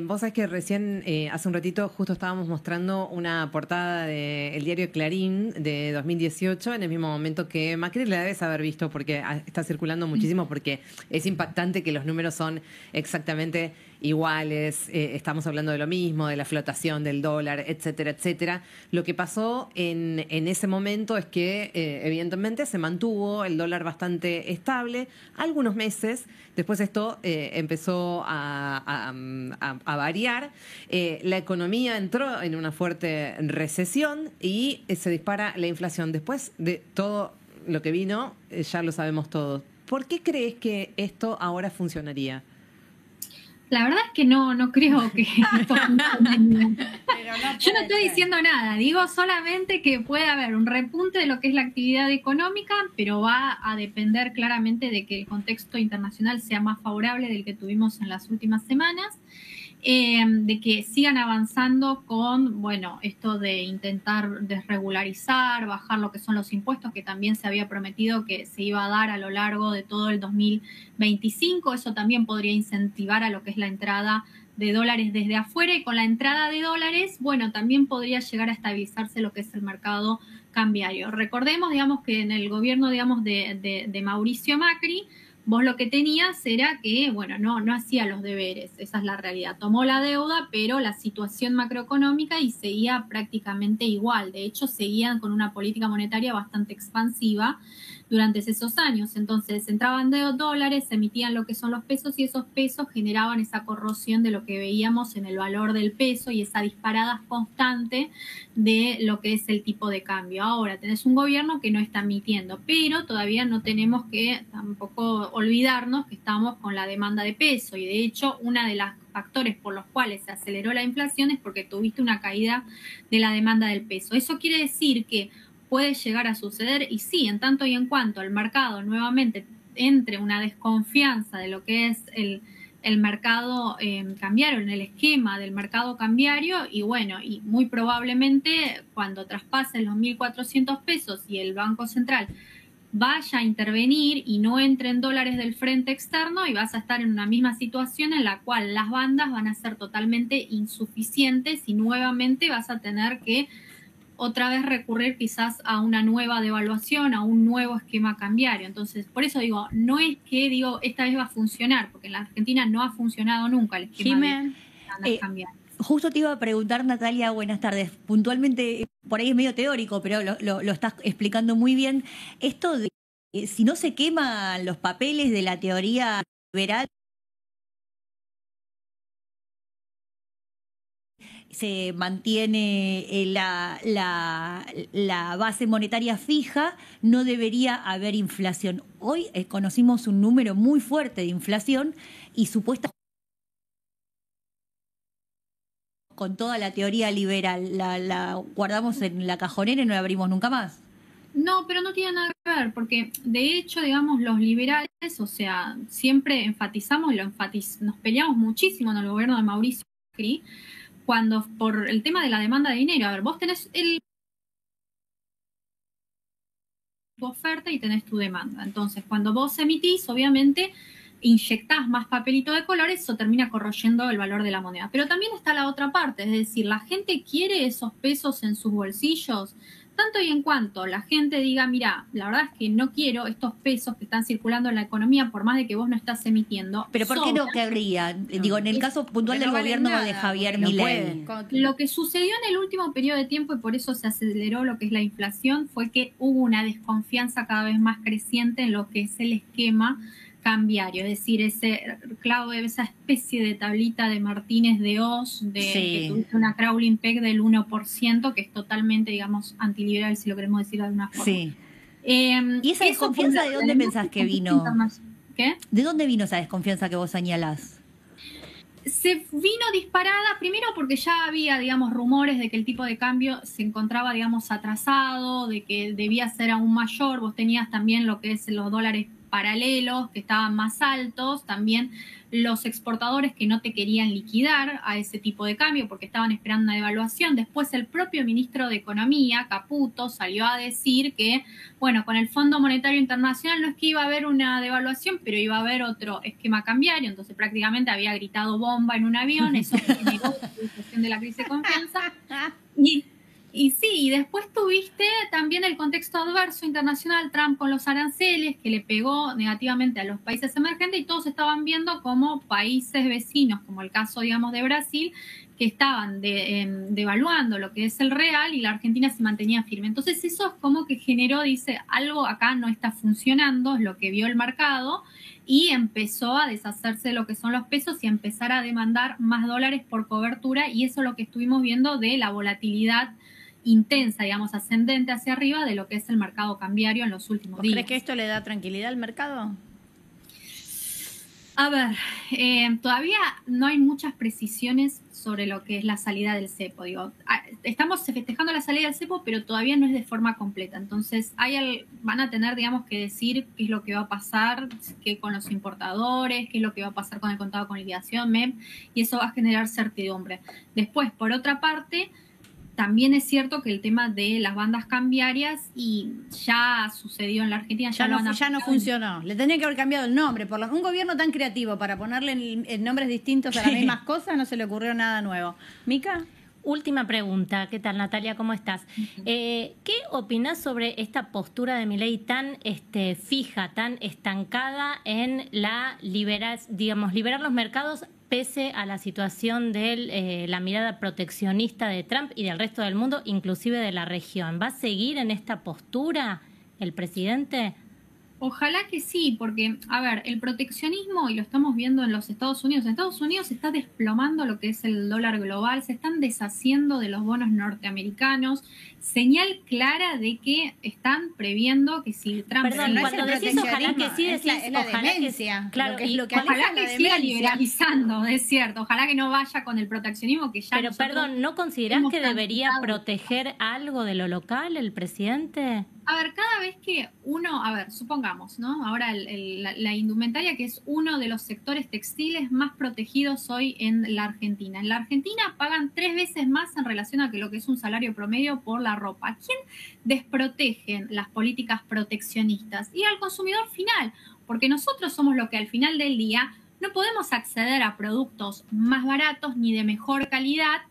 Vos sabés que recién, hace un ratito, justo estábamos mostrando una portada del diario Clarín de 2018, en el mismo momento que Macri la debes haber visto porque está circulando muchísimo, porque es impactante que los números son exactamente iguales, estamos hablando de lo mismo, de la flotación del dólar, etcétera, etcétera. Lo que pasó en ese momento es que evidentemente se mantuvo el dólar bastante estable algunos meses, después esto empezó a variar, la economía entró en una fuerte recesión y se dispara la inflación. Después de todo lo que vino, ya lo sabemos todos. ¿Por qué crees que esto ahora funcionaría? La verdad es que no creo que esto funcione. Yo no estoy diciendo nada, digo solamente que puede haber un repunte de lo que es la actividad económica, pero va a depender claramente de que el contexto internacional sea más favorable del que tuvimos en las últimas semanas. De que sigan avanzando con, bueno, esto de intentar desregularizar, bajar lo que son los impuestos, que también se había prometido que se iba a dar a lo largo de todo el 2025. Eso también podría incentivar a lo que es la entrada de dólares desde afuera, y con la entrada de dólares, bueno, también podría llegar a estabilizarse lo que es el mercado cambiario. Recordemos, digamos, que en el gobierno, digamos, de Mauricio Macri, vos lo que tenías era que, bueno, no hacía los deberes, esa es la realidad. Tomó la deuda, pero la situación macroeconómica y seguía prácticamente igual. De hecho, seguían con una política monetaria bastante expansiva durante esos años. Entonces, entraban de dólares, se emitían lo que son los pesos, y esos pesos generaban esa corrosión de lo que veíamos en el valor del peso y esa disparada constante de lo que es el tipo de cambio. Ahora tenés un gobierno que no está emitiendo, pero todavía no tenemos que tampoco olvidarnos que estamos con la demanda de peso, y de hecho una de las factores por los cuales se aceleró la inflación es porque tuviste una caída de la demanda del peso. Eso quiere decir que puede llegar a suceder, y sí, en tanto y en cuanto el mercado nuevamente entre una desconfianza de lo que es el mercado cambiario, en el esquema del mercado cambiario, y bueno, y muy probablemente cuando traspasen los 1.400 pesos y el Banco Central vaya a intervenir y no entre en dólares del frente externo, y vas a estar en una misma situación en la cual las bandas van a ser totalmente insuficientes, y nuevamente vas a tener que otra vez recurrir quizás a una nueva devaluación, a un nuevo esquema cambiario. Entonces, por eso digo, no es que digo esta vez va a funcionar, porque en la Argentina no ha funcionado nunca el esquema cambiario. Justo te iba a preguntar, Natalia, buenas tardes. Puntualmente, por ahí es medio teórico, pero lo estás explicando muy bien. Esto de si no se queman los papeles de la teoría liberal, se mantiene la base monetaria fija, no debería haber inflación. Hoy conocimos un número muy fuerte de inflación y supuestamente con toda la teoría liberal la guardamos en la cajonera y no la abrimos nunca más. No, pero no tiene nada que ver, porque de hecho, digamos, los liberales, o sea, siempre enfatizamos nos peleamos muchísimo en el gobierno de Mauricio Macri, cuando por el tema de la demanda de dinero. A ver, vos tenés tu oferta y tenés tu demanda. Entonces, cuando vos emitís, obviamente, inyectás más papelito de colores, eso termina corroyendo el valor de la moneda. Pero también está la otra parte, es decir, la gente quiere esos pesos en sus bolsillos, tanto y en cuanto la gente diga, mira, la verdad es que no quiero estos pesos que están circulando en la economía, por más de que vos no estás emitiendo. ¿Pero por qué no querría? Digo, en el caso puntual del gobierno de Javier Milei. Lo que sucedió en el último periodo de tiempo, y por eso se aceleró lo que es la inflación, fue que hubo una desconfianza cada vez más creciente en lo que es el esquema cambiario, es decir, esa especie de tablita de Martínez de Oz, que tuviste una crawling peg del 1%, que es totalmente, digamos, antiliberal, si lo queremos decir de alguna forma. Sí. ¿Y esa desconfianza de dónde pensás que vino? ¿Qué? ¿De dónde vino esa desconfianza que vos señalás? Se vino disparada, primero porque ya había, digamos, rumores de que el tipo de cambio se encontraba, digamos, atrasado, de que debía ser aún mayor. Vos tenías también lo que es los dólares paralelos que estaban más altos, también los exportadores que no te querían liquidar a ese tipo de cambio porque estaban esperando una devaluación. Después el propio ministro de Economía, Caputo, salió a decir que, bueno, con el Fondo Monetario Internacional no es que iba a haber una devaluación, pero iba a haber otro esquema cambiario, entonces prácticamente había gritado bomba en un avión, eso generó la situación de la crisis de confianza. Y sí, y después tuviste también el contexto adverso internacional, Trump con los aranceles, que le pegó negativamente a los países emergentes, y todos estaban viendo como países vecinos, como el caso, digamos, de Brasil, que estaban devaluando lo que es el real, y la Argentina se mantenía firme. Entonces eso es como que generó, dice, algo acá no está funcionando, es lo que vio el mercado, y empezó a deshacerse de lo que son los pesos y a empezar a demandar más dólares por cobertura, y eso es lo que estuvimos viendo de la volatilidad intensa, digamos, ascendente hacia arriba de lo que es el mercado cambiario en los últimos días. ¿Crees que esto le da tranquilidad al mercado? A ver, todavía no hay muchas precisiones sobre lo que es la salida del cepo. Digo, estamos festejando la salida del cepo, pero todavía no es de forma completa. Entonces, van a tener, digamos, que decir qué es lo que va a pasar, qué con los importadores, qué es lo que va a pasar con el contado con liquidación, MEP, y eso va a generar certidumbre. Después, por otra parte, también es cierto que el tema de las bandas cambiarias, y ya sucedió en la Argentina, ya no funcionó. Le tenía que haber cambiado el nombre. Un gobierno tan creativo para ponerle nombres distintos a las mismas cosas, no se le ocurrió nada nuevo. ¿Mica? Última pregunta. ¿Qué tal, Natalia? ¿Cómo estás? ¿Qué opinás sobre esta postura de Milei tan fija, tan estancada en liberar los mercados pese a la situación de la mirada proteccionista de Trump y del resto del mundo, inclusive de la región? ¿Va a seguir en esta postura el presidente? Ojalá que sí, porque, a ver, el proteccionismo, y lo estamos viendo en los Estados Unidos, se está desplomando lo que es el dólar global, se están deshaciendo de los bonos norteamericanos, señal clara de que están previendo que si Trump... Perdón, cuando decís ojalá que sí, decís ojalá que sí. Claro, ojalá que siga liberalizando, es cierto, ojalá que no vaya con el proteccionismo que ya... Pero perdón, ¿no considerás que debería proteger algo de lo local el presidente? A ver, cada vez que supongamos, ¿no? Ahora la indumentaria, que es uno de los sectores textiles más protegidos hoy en la Argentina. En la Argentina pagan 3 veces más en relación a lo que es un salario promedio por la ropa. ¿A quién desprotegen las políticas proteccionistas? Y al consumidor final, porque nosotros somos lo que al final del día no podemos acceder a productos más baratos ni de mejor calidad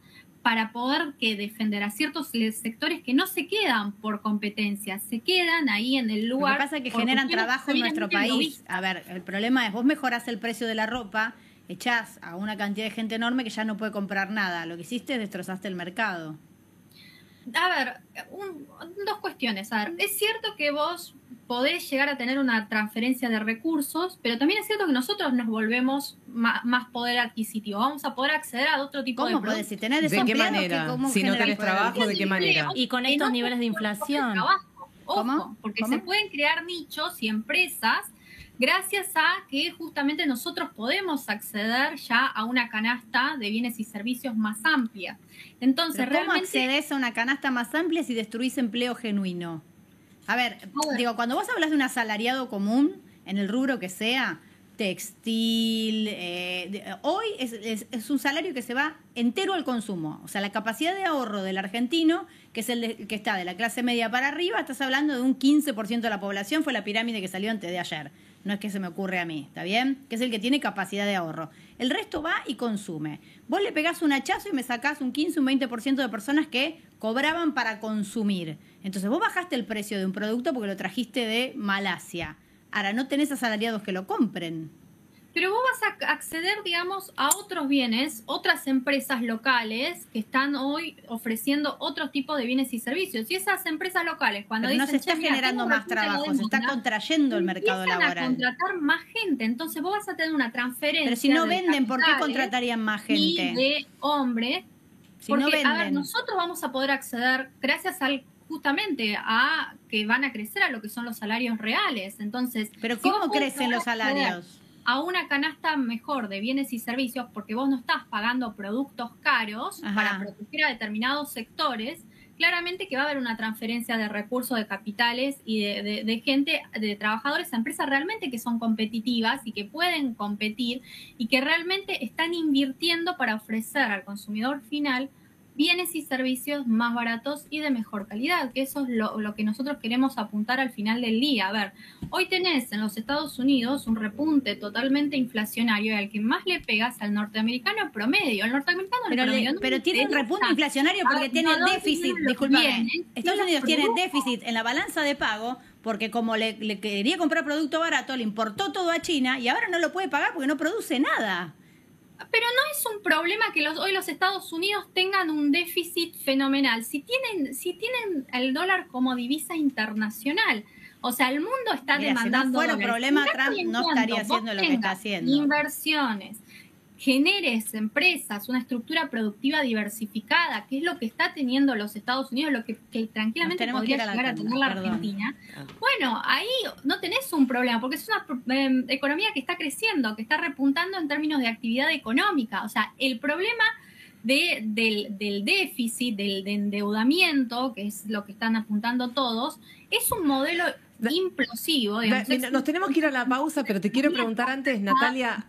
para poder defender a ciertos sectores que no se quedan por competencia, se quedan ahí en el lugar. Lo que pasa es que generan trabajo en nuestro país. A ver, el problema es, vos mejorás el precio de la ropa, echás a una cantidad de gente enorme que ya no puede comprar nada. Lo que hiciste es destrozaste el mercado. A ver, dos cuestiones. A ver, es cierto que vos podés llegar a tener una transferencia de recursos, pero también es cierto que nosotros nos volvemos más poder adquisitivo. Vamos a poder acceder a otro tipo de productos. Si tenés ¿de qué manera? Si no tenés trabajo, ¿de qué manera? Y con estos niveles de inflación. Ojo, porque se pueden crear nichos y empresas gracias a que justamente nosotros podemos acceder ya a una canasta de bienes y servicios más amplia. Entonces, ¿cómo accedes a una canasta más amplia si destruís empleo genuino? A ver, cuando vos hablas de un asalariado común, en el rubro que sea, textil, hoy es un salario que se va entero al consumo. O sea, la capacidad de ahorro del argentino, que es el que está de la clase media para arriba, estás hablando de un 15% de la población, fue la pirámide que salió antes de ayer. No es que se me ocurre a mí, ¿está bien? Que es el que tiene capacidad de ahorro. El resto va y consume. Vos le pegás un hachazo y me sacás un 15, un 20% de personas que cobraban para consumir. Entonces vos bajaste el precio de un producto porque lo trajiste de Malasia. Ahora no tenés asalariados que lo compren. Pero vos vas a acceder, digamos, a otros bienes, otras empresas locales que están hoy ofreciendo otro tipo de bienes y servicios. Y esas empresas locales, cuando pero dicen... no se está generando más trabajo, se está contrayendo el mercado laboral. Empiezan a contratar más gente, entonces vos vas a tener una transferencia. Pero si no venden, ¿por qué contratarían más gente? Y de hombres. Si no venden. A ver, nosotros vamos a poder acceder, gracias justamente a que van a crecer a lo que son los salarios reales. Entonces, ¿pero cómo crecen los salarios? A una canasta mejor de bienes y servicios, porque vos no estás pagando productos caros para proteger a determinados sectores, claramente que va a haber una transferencia de recursos, de capitales y de gente, de trabajadores a empresas realmente que son competitivas y que pueden competir y que realmente están invirtiendo para ofrecer al consumidor final bienes y servicios más baratos y de mejor calidad, que eso es lo que nosotros queremos apuntar al final del día. A ver, hoy tenés en los Estados Unidos un repunte totalmente inflacionario y al que más le pegas al norteamericano promedio. El norteamericano pero tiene un repunte inflacionario porque tiene déficit, discúlpame. Estados Unidos tiene déficit en la balanza de pago porque como le quería comprar producto barato, le importó todo a China y ahora no lo puede pagar porque no produce nada. Pero no es un problema que hoy los Estados Unidos tengan un déficit fenomenal. Si tienen el dólar como divisa internacional, o sea, el mundo está demandando. Si no fuera un problema, Trump no estaría haciendo lo que está haciendo. Inversiones, generes empresas, una estructura productiva diversificada, que es lo que está teniendo los Estados Unidos, lo que tranquilamente podría llegar a tener la Argentina. Bueno, ahí no tenés un problema, porque es una economía que está creciendo, que está repuntando en términos de actividad económica. O sea, el problema del déficit, del de endeudamiento, que es lo que están apuntando todos, es un modelo implosivo. Digamos, nos tenemos que ir a la pausa, pero te quiero preguntar antes, Natalia,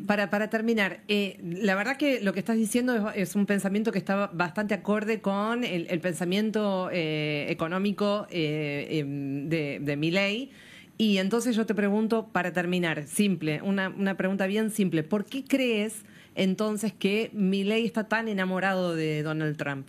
para terminar. La verdad que lo que estás diciendo es un pensamiento que está bastante acorde con el pensamiento económico de Milei. Y entonces yo te pregunto, para terminar, simple, una pregunta bien simple. ¿Por qué crees entonces que Milei está tan enamorado de Donald Trump?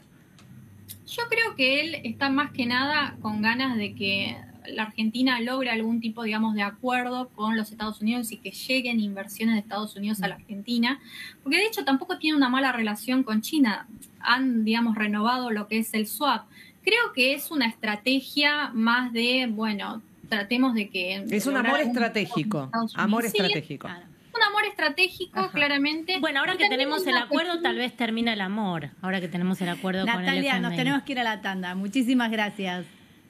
Yo creo que él está más que nada con ganas de que la Argentina logre algún tipo, digamos, de acuerdo con los Estados Unidos y que lleguen inversiones de Estados Unidos a la Argentina, porque de hecho tampoco tiene una mala relación con China. Han, digamos, renovado lo que es el swap. Creo que es una estrategia más de, bueno, tratemos de que... Es un amor estratégico. Amor estratégico. Claro. Un amor estratégico, Ajá. claramente. Bueno, ahora que tenemos el acuerdo, tal vez termina el amor. Ahora que tenemos el acuerdo con el Natalia, nos FMI. tenemos que ir a la tanda. Muchísimas gracias.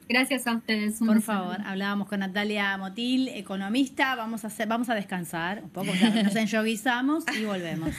Gracias a ustedes. Por favor, hablábamos con Natalia Motil, economista. Vamos a descansar un poco, ya nos enyoguizamos y volvemos.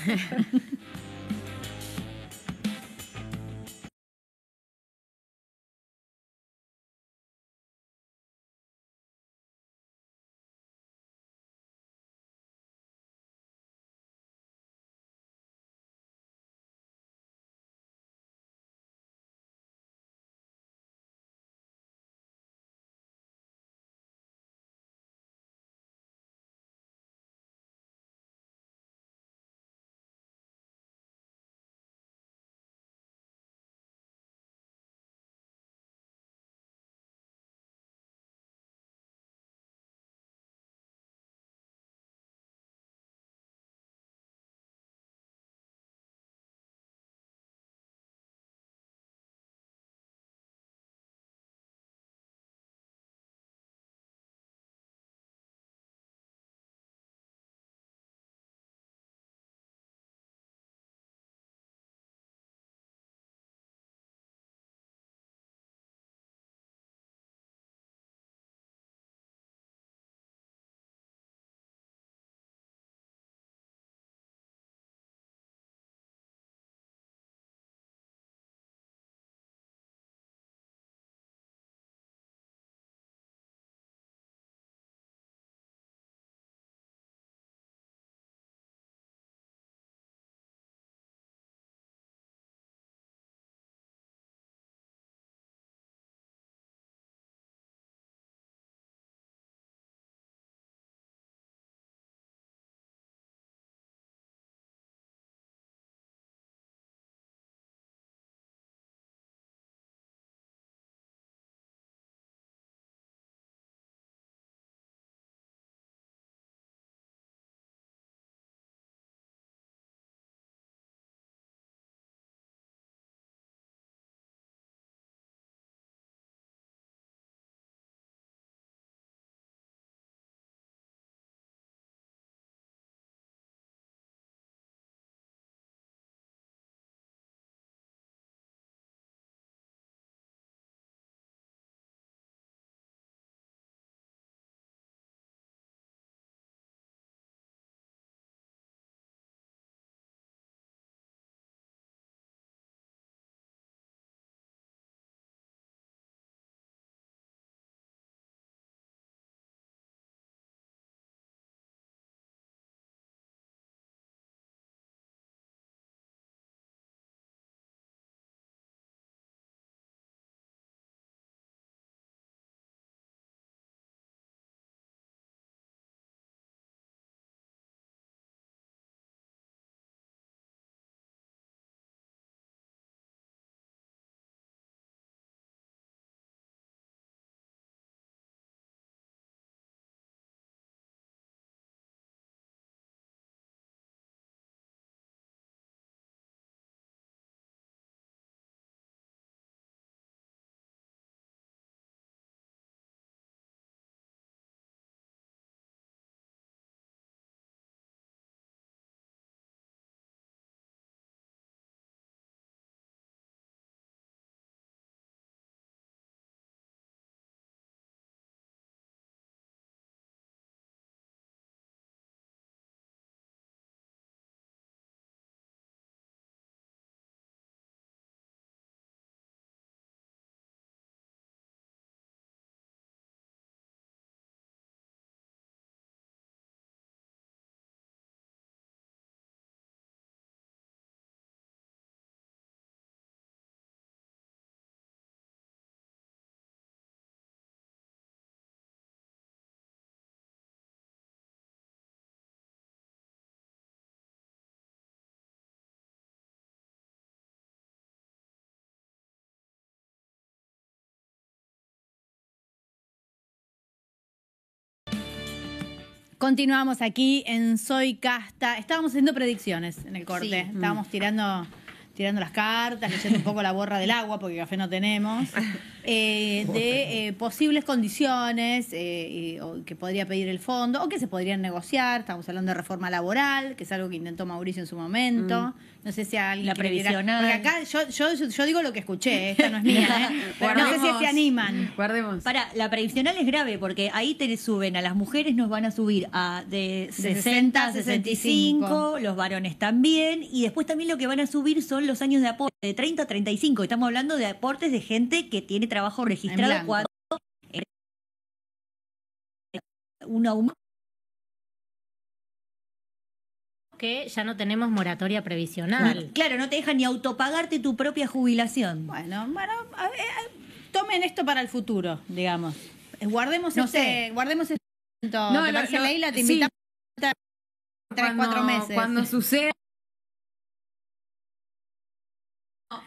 Continuamos aquí en Soy Casta. Estábamos haciendo predicciones en el corte. Sí. Estábamos tirando las cartas, leyendo un poco la borra del agua, porque café no tenemos, de posibles condiciones que podría pedir el fondo o que se podrían negociar. Estamos hablando de reforma laboral, que es algo que intentó Mauricio en su momento. No sé si alguien la previsional. Porque acá yo digo lo que escuché, esta no es mía, ¿eh? Pero no sé si se animan. Guardemos. La previsional es grave porque ahí te suben, a las mujeres nos van a subir de 60 a 65, los varones también, y después también lo que van a subir son los años de aporte, de 30 a 35. Estamos hablando de aportes de gente que tiene trabajo registrado cuando un aumento. Que ya no tenemos moratoria previsional. Claro, no te dejan ni autopagarte tu propia jubilación. Bueno, tomen esto para el futuro, digamos. Guardemos No este sé. No, ¿te parece, Leila? Te invitamos a 3-4 meses. Cuando suceda.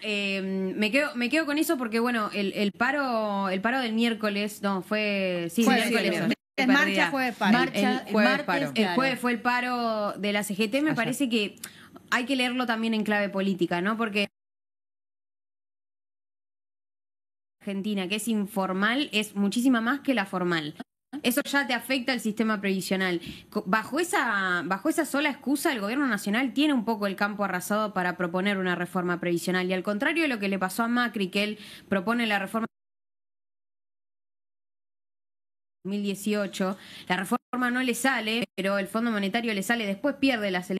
Me quedo con eso porque, bueno, el paro del miércoles, no, fue... Sí, Jueves, miércoles. es marcha, jueves, paro. El jueves paro. claro. El jueves fue el paro de la CGT. Me parece que hay que leerlo también en clave política, ¿no? Porque Argentina, que es informal, es muchísima más que la formal. Eso ya te afecta al sistema previsional. Bajo esa sola excusa, el gobierno nacional tiene un poco el campo arrasado para proponer una reforma previsional. Y al contrario de lo que le pasó a Macri, que él propone la reforma 2018, la reforma no le sale, pero el Fondo Monetario le sale, después pierde las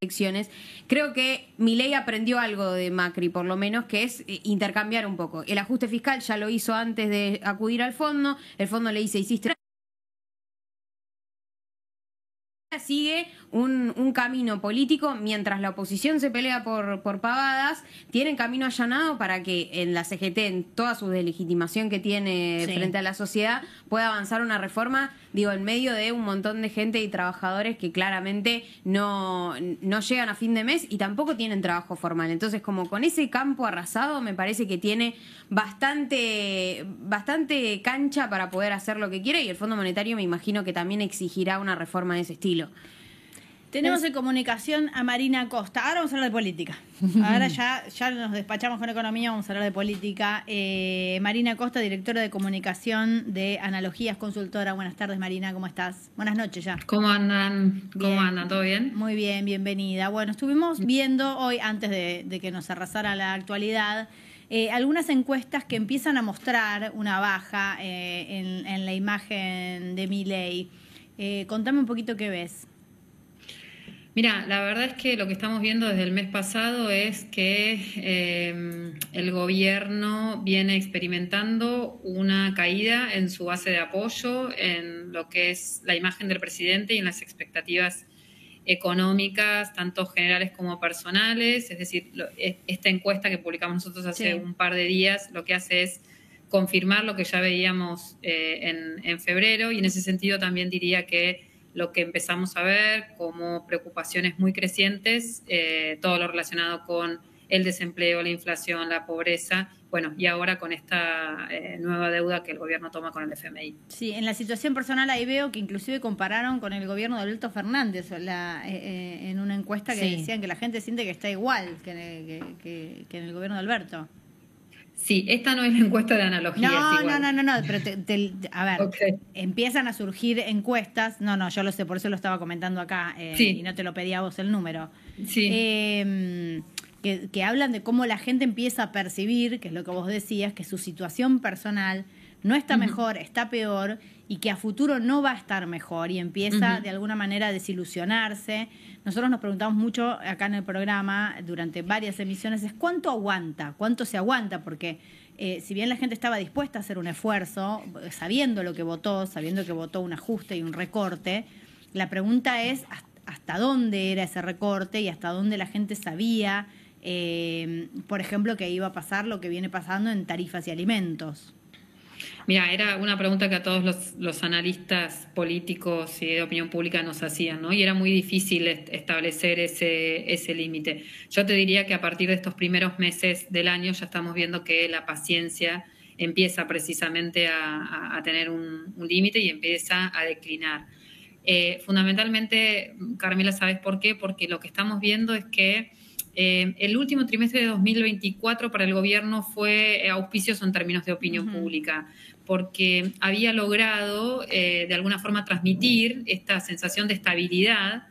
elecciones. Creo que Milei aprendió algo de Macri, por lo menos, que es intercambiar un poco. El ajuste fiscal ya lo hizo antes de acudir al fondo, el fondo le dice, hiciste... Sigue un camino político mientras la oposición se pelea por pavadas, tienen camino allanado para que en la CGT, en toda su delegitimación que tiene frente a la sociedad, pueda avanzar una reforma, en medio de un montón de gente y trabajadores que claramente no llegan a fin de mes y tampoco tienen trabajo formal. Entonces, como con ese campo arrasado, me parece que tiene bastante cancha para poder hacer lo que quiere, y el Fondo Monetario me imagino que también exigirá una reforma de ese estilo. Tenemos en comunicación a Marina Costa. Ahora vamos a hablar de política. Ahora ya nos despachamos con economía, vamos a hablar de política. Marina Costa, directora de comunicación de Analogías Consultora. Buenas tardes, Marina, ¿cómo estás? Buenas noches ya. ¿Cómo andan? Bien. ¿Todo bien? Muy bien, bienvenida. Bueno, estuvimos viendo hoy, antes de que nos arrasara la actualidad, algunas encuestas que empiezan a mostrar una baja en la imagen de Milei. Contame un poquito qué ves. Mira, la verdad es que lo que estamos viendo desde el mes pasado es que el gobierno viene experimentando una caída en su base de apoyo, en lo que es la imagen del presidente y en las expectativas económicas, tanto generales como personales. Es decir, esta encuesta que publicamos nosotros hace un par de días lo que hace es confirmar lo que ya veíamos en febrero, y en ese sentido también diría que lo que empezamos a ver como preocupaciones muy crecientes, todo lo relacionado con el desempleo, la inflación, la pobreza, bueno, y ahora con esta nueva deuda que el gobierno toma con el FMI. Sí, en la situación personal ahí veo que inclusive compararon con el gobierno de Alberto Fernández en una encuesta que decían que la gente siente que está igual que en el gobierno de Alberto. Sí, esta no es la encuesta de analogías. No, pero a ver, empiezan a surgir encuestas, yo lo sé, por eso lo estaba comentando acá, y no te lo pedí a vos el número, que hablan de cómo la gente empieza a percibir, que es lo que vos decías, que su situación personal no está mejor, está peor, y que a futuro no va a estar mejor, y empieza de alguna manera a desilusionarse. Nosotros nos preguntamos mucho acá en el programa durante varias emisiones, es cuánto aguanta, cuánto se aguanta, porque si bien la gente estaba dispuesta a hacer un esfuerzo, sabiendo lo que votó, sabiendo que votó un ajuste y un recorte, la pregunta es hasta dónde era ese recorte y hasta dónde la gente sabía, por ejemplo, que iba a pasar lo que viene pasando en tarifas y alimentos. Mira, era una pregunta que a todos los analistas políticos y de opinión pública nos hacían, ¿no? Y era muy difícil establecer ese límite. Yo te diría que a partir de estos primeros meses del año ya estamos viendo que la paciencia empieza precisamente a tener un límite y empieza a declinar. Fundamentalmente, Carmela, ¿sabes por qué? Porque lo que estamos viendo es que el último trimestre de 2024 para el gobierno fue auspicioso en términos de opinión pública, porque había logrado de alguna forma transmitir esta sensación de estabilidad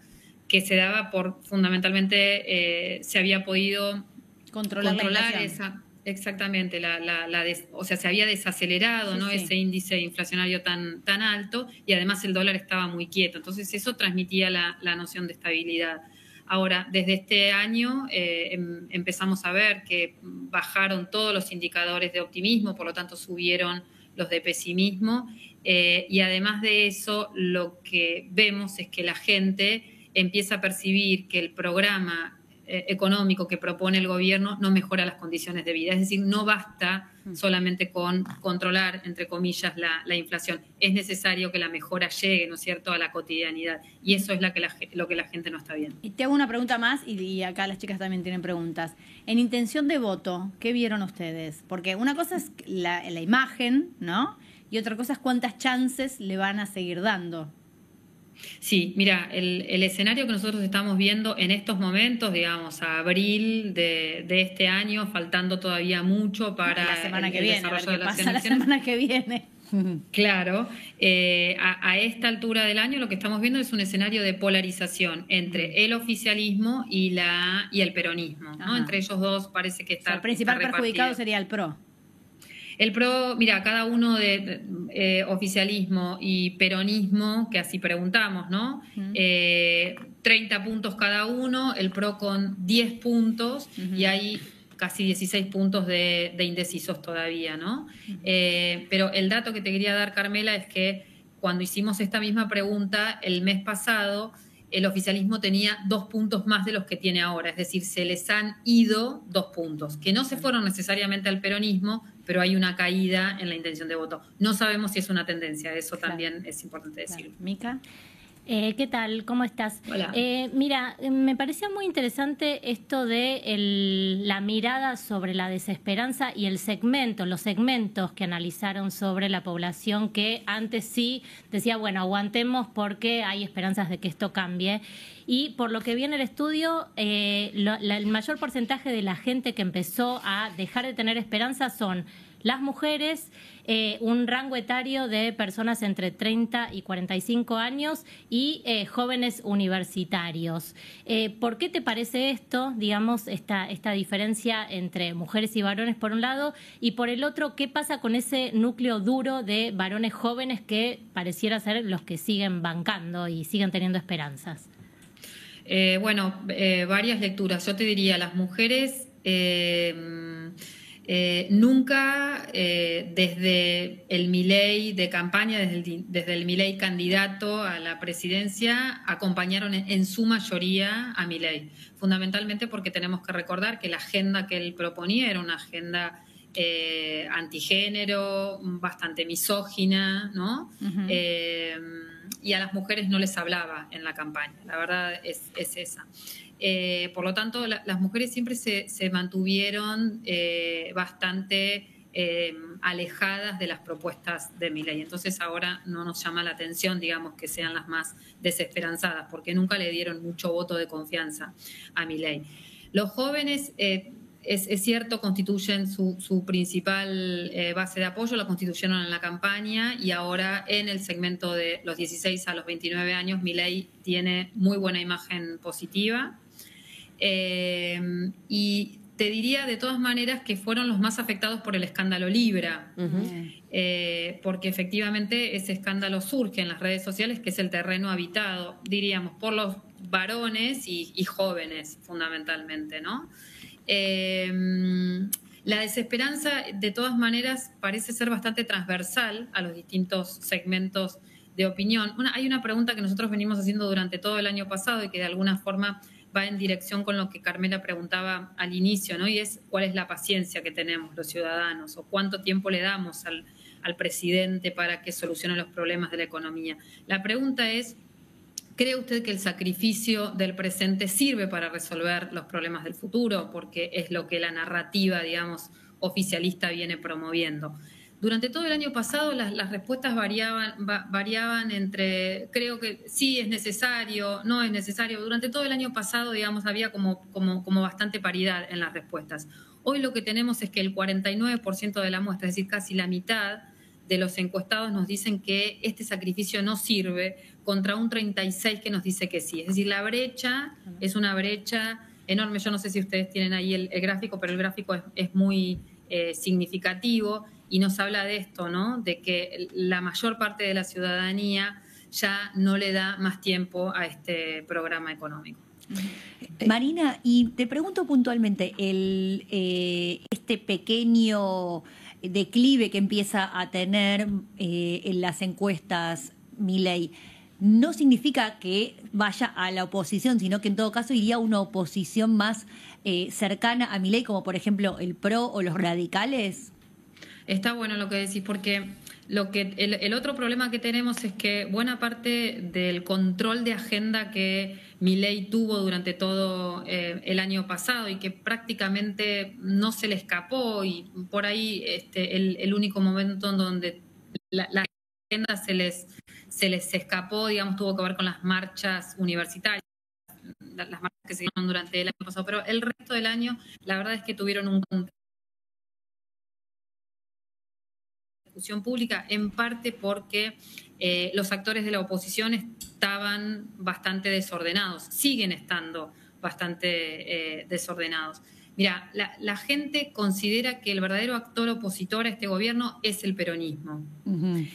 que se daba por, fundamentalmente, se había podido controlar esa... Exactamente, o sea, se había desacelerado, ¿no? Ese índice inflacionario tan alto, y además el dólar estaba muy quieto. Entonces eso transmitía la noción de estabilidad. Ahora, desde este año empezamos a ver que bajaron todos los indicadores de optimismo, por lo tanto subieron los de pesimismo, y además de eso lo que vemos es que la gente empieza a percibir que el programa económico que propone el gobierno no mejora las condiciones de vida. Es decir, no basta solamente con controlar, entre comillas, la inflación. Es necesario que la mejora llegue, ¿no es cierto?, a la cotidianidad. Y eso es lo que la gente no está viendo. Y te hago una pregunta más, y acá las chicas también tienen preguntas. En intención de voto, ¿qué vieron ustedes? Porque una cosa es la imagen, ¿no? Y otra cosa es cuántas chances le van a seguir dando. Sí, mira, el escenario que nosotros estamos viendo en estos momentos, digamos, a abril de este año, faltando todavía mucho para la semana que viene, a ver qué pasa la semana que viene. Claro, a esta altura del año lo que estamos viendo es un escenario de polarización entre el oficialismo y el peronismo, ¿no? Entre ellos dos parece que está. O sea, el principal perjudicado sería el PRO. El PRO, mira, cada uno de oficialismo y peronismo, que así preguntamos, ¿no? 30 puntos cada uno, el PRO con 10 puntos y hay casi 16 puntos de indecisos todavía, ¿no? Pero el dato que te quería dar, Carmela, es que cuando hicimos esta misma pregunta el mes pasado, el oficialismo tenía 2 puntos más de los que tiene ahora, es decir, se les han ido 2 puntos, que no se fueron necesariamente al peronismo, pero hay una caída en la intención de voto. No sabemos si es una tendencia, eso también es importante decirlo. Mica. ¿Qué tal? ¿Cómo estás? Hola. Mira, me parecía muy interesante esto de la mirada sobre la desesperanza y los segmentos que analizaron sobre la población, que antes sí decía, bueno, aguantemos porque hay esperanzas de que esto cambie. Y por lo que vi en el estudio, el mayor porcentaje de la gente que empezó a dejar de tener esperanza son las mujeres, un rango etario de personas entre 30 y 45 años y jóvenes universitarios. ¿Por qué te parece esto, digamos, esta diferencia entre mujeres y varones por un lado, y por el otro, qué pasa con ese núcleo duro de varones jóvenes que pareciera ser los que siguen bancando y siguen teniendo esperanzas? Varias lecturas. Yo te diría, las mujeres nunca desde el Milei de campaña, desde el Milei candidato a la presidencia, acompañaron en su mayoría a Milei. Fundamentalmente porque tenemos que recordar que la agenda que él proponía era una agenda antigénero, bastante misógina, ¿no? Y a las mujeres no les hablaba en la campaña, la verdad es esa. Por lo tanto, las mujeres siempre se mantuvieron bastante alejadas de las propuestas de Milei. Entonces ahora no nos llama la atención, digamos, que sean las más desesperanzadas, porque nunca le dieron mucho voto de confianza a Milei. Los jóvenes... Es cierto, constituyen su principal base de apoyo, la constituyeron en la campaña y ahora en el segmento de los 16 a los 29 años Milei tiene muy buena imagen positiva y te diría de todas maneras que fueron los más afectados por el escándalo Libra, porque efectivamente ese escándalo surge en las redes sociales, que es el terreno habitado, diríamos, por los varones y jóvenes fundamentalmente, ¿no? La desesperanza, de todas maneras, parece ser bastante transversal a los distintos segmentos de opinión. Hay una pregunta que nosotros venimos haciendo durante todo el año pasado y que de alguna forma va en dirección con lo que Carmela preguntaba al inicio, ¿no? Y es cuál es la paciencia que tenemos los ciudadanos o cuánto tiempo le damos al presidente para que solucione los problemas de la economía. La pregunta es, ¿cree usted que el sacrificio del presente sirve para resolver los problemas del futuro? Porque es lo que la narrativa, digamos, oficialista viene promoviendo. Durante todo el año pasado las respuestas variaban entre, creo que sí es necesario, no es necesario. Durante todo el año pasado, digamos, había como bastante paridad en las respuestas. Hoy lo que tenemos es que el 49% de la muestra, es decir, casi la mitad de los encuestados nos dicen que este sacrificio no sirve, contra un 36% que nos dice que sí. Es decir, la brecha es una brecha enorme. Yo no sé si ustedes tienen ahí el gráfico, pero el gráfico es muy significativo y nos habla de esto, ¿no? De que la mayor parte de la ciudadanía ya no le da más tiempo a este programa económico. Marina, y te pregunto puntualmente, este pequeño declive que empieza a tener en las encuestas Milei, no significa que vaya a la oposición, sino que en todo caso iría a una oposición más cercana a Milei, como por ejemplo el PRO o los radicales? Está bueno lo que decís, porque el otro problema que tenemos es que buena parte del control de agenda que Milei tuvo durante todo el año pasado y que prácticamente no se le escapó, y por ahí el único momento en donde la agenda se les escapó, digamos, tuvo que ver con las marchas universitarias, las marchas que se dieron durante el año pasado, pero el resto del año la verdad es que tuvieron un discusión pública, en parte porque los actores de la oposición estaban bastante desordenados, siguen estando bastante desordenados. Mira, la gente considera que el verdadero actor opositor a este gobierno es el peronismo. Uh-huh.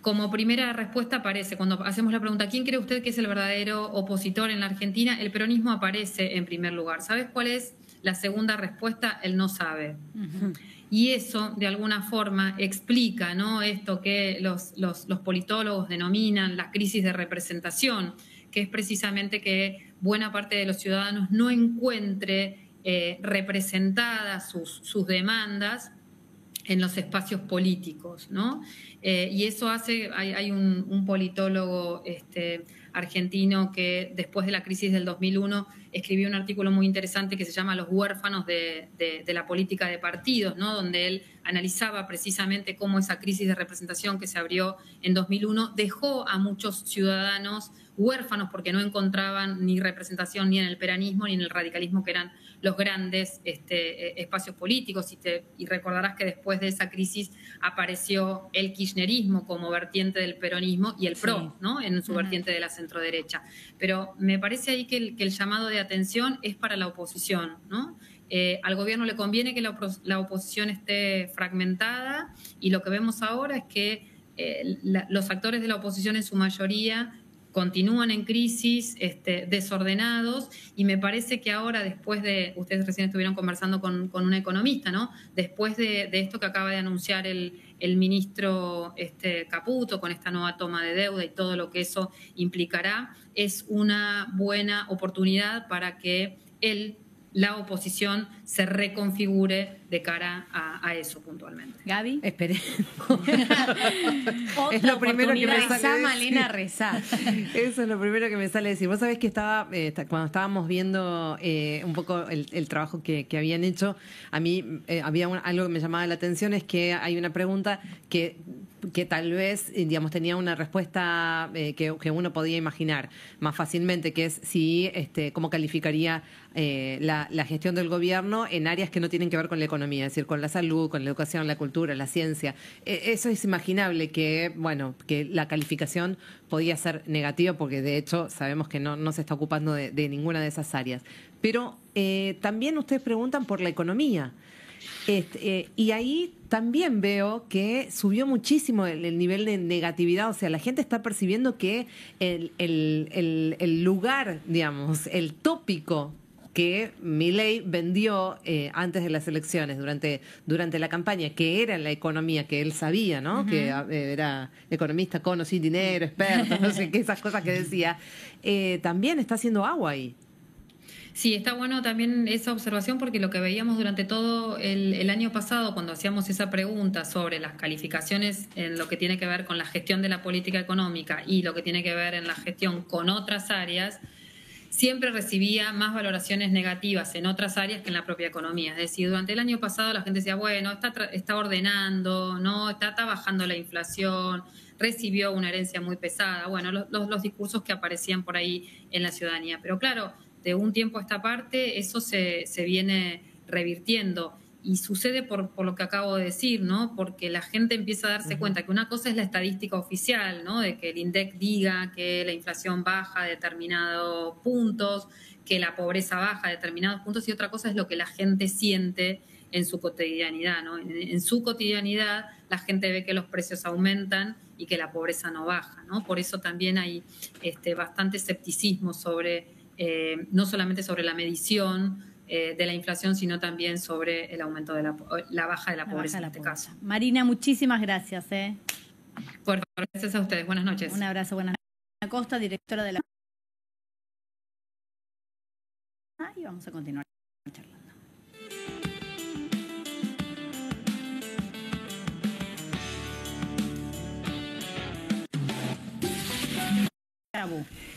Como primera respuesta aparece, cuando hacemos la pregunta, ¿quién cree usted que es el verdadero opositor en la Argentina? El peronismo aparece en primer lugar. ¿Sabes cuál es la segunda respuesta? Él no sabe. Uh-huh. Y eso, de alguna forma, explica, ¿no?, esto que los politólogos denominan la crisis de representación, que es precisamente que buena parte de los ciudadanos no encuentre representadas sus demandas en los espacios políticos, ¿no? Y eso hace, hay un politólogo argentino que después de la crisis del 2001 escribió un artículo muy interesante que se llama Los huérfanos de la política de partidos, ¿no?, donde él analizaba precisamente cómo esa crisis de representación que se abrió en 2001 dejó a muchos ciudadanos huérfanos porque no encontraban ni representación ni en el peronismo ni en el radicalismo, que eran los grandes espacios políticos. Y recordarás que después de esa crisis apareció el kirchnerismo como vertiente del peronismo y el PRO, ¿no?, en su vertiente de la centroderecha. Pero me parece ahí que el llamado de atención es para la oposición, ¿no? Al gobierno le conviene que la oposición esté fragmentada, y lo que vemos ahora es que los actores de la oposición en su mayoría continúan en crisis, desordenados, y me parece que ahora, después de, ustedes recién estuvieron conversando con una economista, ¿no?, después de esto que acaba de anunciar el ministro Caputo con esta nueva toma de deuda y todo lo que eso implicará, es una buena oportunidad para que la oposición se reconfigure de cara a eso puntualmente. Gaby. Esperemos. Es lo primero que me sale decir. Malena, rezá. Eso es lo primero que me sale decir. Vos sabés que cuando estábamos viendo un poco el trabajo que habían hecho, a mí había algo que me llamaba la atención, es que hay una pregunta que tal vez, digamos, tenía una respuesta que uno podía imaginar más fácilmente, que es cómo calificaría la gestión del gobierno en áreas que no tienen que ver con la economía, es decir, con la salud, con la educación, la cultura, la ciencia. Eso es imaginable que la calificación podía ser negativa, porque de hecho sabemos que no se está ocupando de ninguna de esas áreas. Pero también ustedes preguntan por la economía. Y ahí también veo que subió muchísimo el nivel de negatividad. O sea, la gente está percibiendo que el lugar, digamos, el tópico que Milei vendió antes de las elecciones, durante la campaña, que era la economía, que él sabía, ¿no? Uh-huh. Que era economista con o sin dinero, experto, no sé qué, esas cosas que decía, también está haciendo agua ahí. Sí, está bueno también esa observación, porque lo que veíamos durante todo el año pasado, cuando hacíamos esa pregunta sobre las calificaciones en lo que tiene que ver con la gestión de la política económica y lo que tiene que ver en la gestión con otras áreas, siempre recibía más valoraciones negativas en otras áreas que en la propia economía. Es decir, durante el año pasado la gente decía, bueno, está ordenando, no está bajando la inflación, recibió una herencia muy pesada. Bueno, los discursos que aparecían por ahí en la ciudadanía. Pero claro, de un tiempo a esta parte eso se viene revirtiendo. Y sucede por lo que acabo de decir, ¿no? Porque la gente empieza a darse cuenta que una cosa es la estadística oficial, ¿no? De que el INDEC diga que la inflación baja a determinados puntos, que la pobreza baja a determinados puntos, y otra cosa es lo que la gente siente en su cotidianidad, ¿no? En su cotidianidad la gente ve que los precios aumentan y que la pobreza no baja, ¿no? Por eso también hay bastante escepticismo sobre, no solamente sobre la medición de la inflación, sino también sobre el aumento de la baja de la pobreza en este caso. Marina, muchísimas gracias. Por favor, gracias a ustedes. Buenas noches. Un abrazo, buenas noches. Acosta, directora de la... Y vamos a continuar charlando.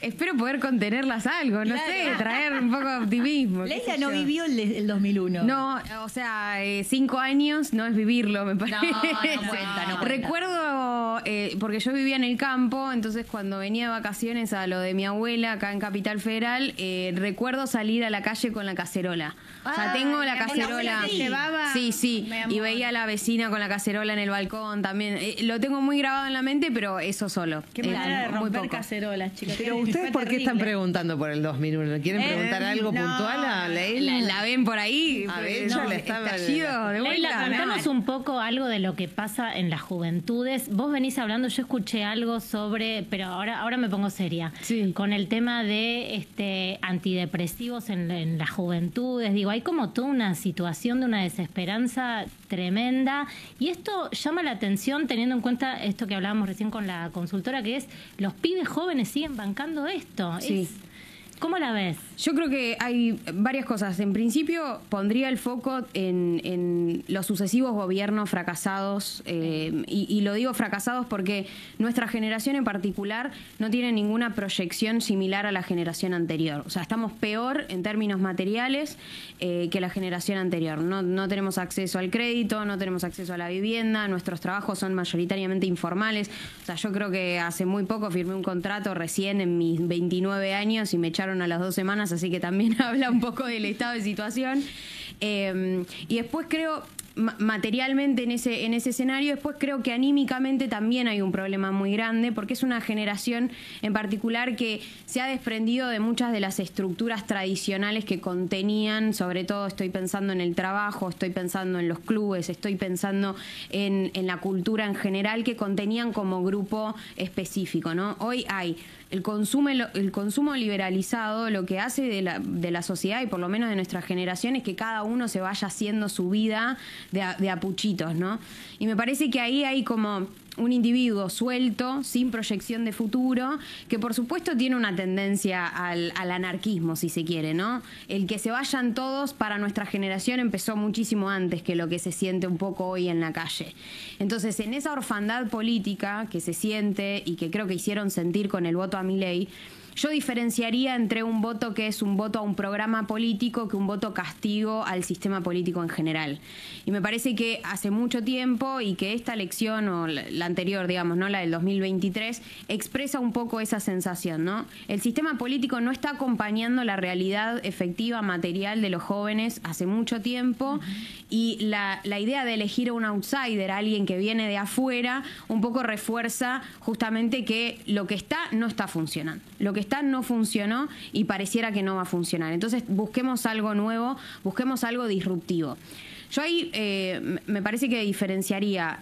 Espero poder contenerlas algo, no sé, traer un poco de optimismo. Leila no vivió el 2001. No, o sea, 5 años no es vivirlo, me parece. No cuenta. Recuerdo, porque yo vivía en el campo, entonces cuando venía de vacaciones a lo de mi abuela acá en Capital Federal, recuerdo salir a la calle con la cacerola. O sea, tengo la cacerola. Sí, y veía a la vecina con la cacerola en el balcón también. Lo tengo muy grabado en la mente, pero eso solo. Qué manera de romper cacerolas, chicas. Pero ustedes, ¿por qué están preguntando por el 2001? ¿Quieren preguntar algo puntual a Leila? ¿La ven por ahí? A ver, ella le está estallido de Leila, vuelta. contanos un poco algo de lo que pasa en las juventudes. Vos venís hablando, yo escuché algo sobre, pero ahora me pongo seria, con el tema de antidepresivos en las juventudes. Digo, hay como toda una situación de una desesperanza tremenda, y esto llama la atención teniendo en cuenta esto que hablábamos recién con la consultora, que es los pibes jóvenes siguen bancando esto. Sí. ¿Cómo la ves? Yo creo que hay varias cosas. En principio, pondría el foco en los sucesivos gobiernos fracasados, y lo digo fracasados porque nuestra generación en particular no tiene ninguna proyección similar a la generación anterior. O sea, estamos peor en términos materiales que la generación anterior. No tenemos acceso al crédito, no tenemos acceso a la vivienda, nuestros trabajos son mayoritariamente informales. O sea, yo creo que hace muy poco firmé un contrato recién en mis 29 años y me echaron a las 2 semanas, así que también habla un poco del estado de situación. Y después creo, materialmente en ese escenario, después creo que anímicamente también hay un problema muy grande, porque es una generación en particular que se ha desprendido de muchas de las estructuras tradicionales que contenían, sobre todo estoy pensando en el trabajo, estoy pensando en los clubes, estoy pensando en la cultura en general, que contenían como grupo específico, ¿no? Hoy hay el consumo liberalizado, lo que hace de la sociedad, y por lo menos de nuestra generación, es que cada uno se vaya haciendo su vida de a puchitos, ¿no? Y me parece que ahí hay como un individuo suelto, sin proyección de futuro, que por supuesto tiene una tendencia al anarquismo, si se quiere, ¿no? El que se vayan todos para nuestra generación empezó muchísimo antes que lo que se siente un poco hoy en la calle. Entonces, en esa orfandad política que se siente y que creo que hicieron sentir con el voto a Milei, yo diferenciaría entre un voto que es un voto a un programa político que un voto castigo al sistema político en general. Y me parece que hace mucho tiempo, y que esta elección, o la anterior, digamos, ¿no?, la del 2023, expresa un poco esa sensación, ¿no? El sistema político no está acompañando la realidad efectiva, material de los jóvenes hace mucho tiempo, y la idea de elegir a un outsider, a alguien que viene de afuera, un poco refuerza justamente que lo que está no está funcionando. Lo que está no funcionó y pareciera que no va a funcionar. Entonces busquemos algo nuevo, busquemos algo disruptivo. Yo ahí me parece que diferenciaría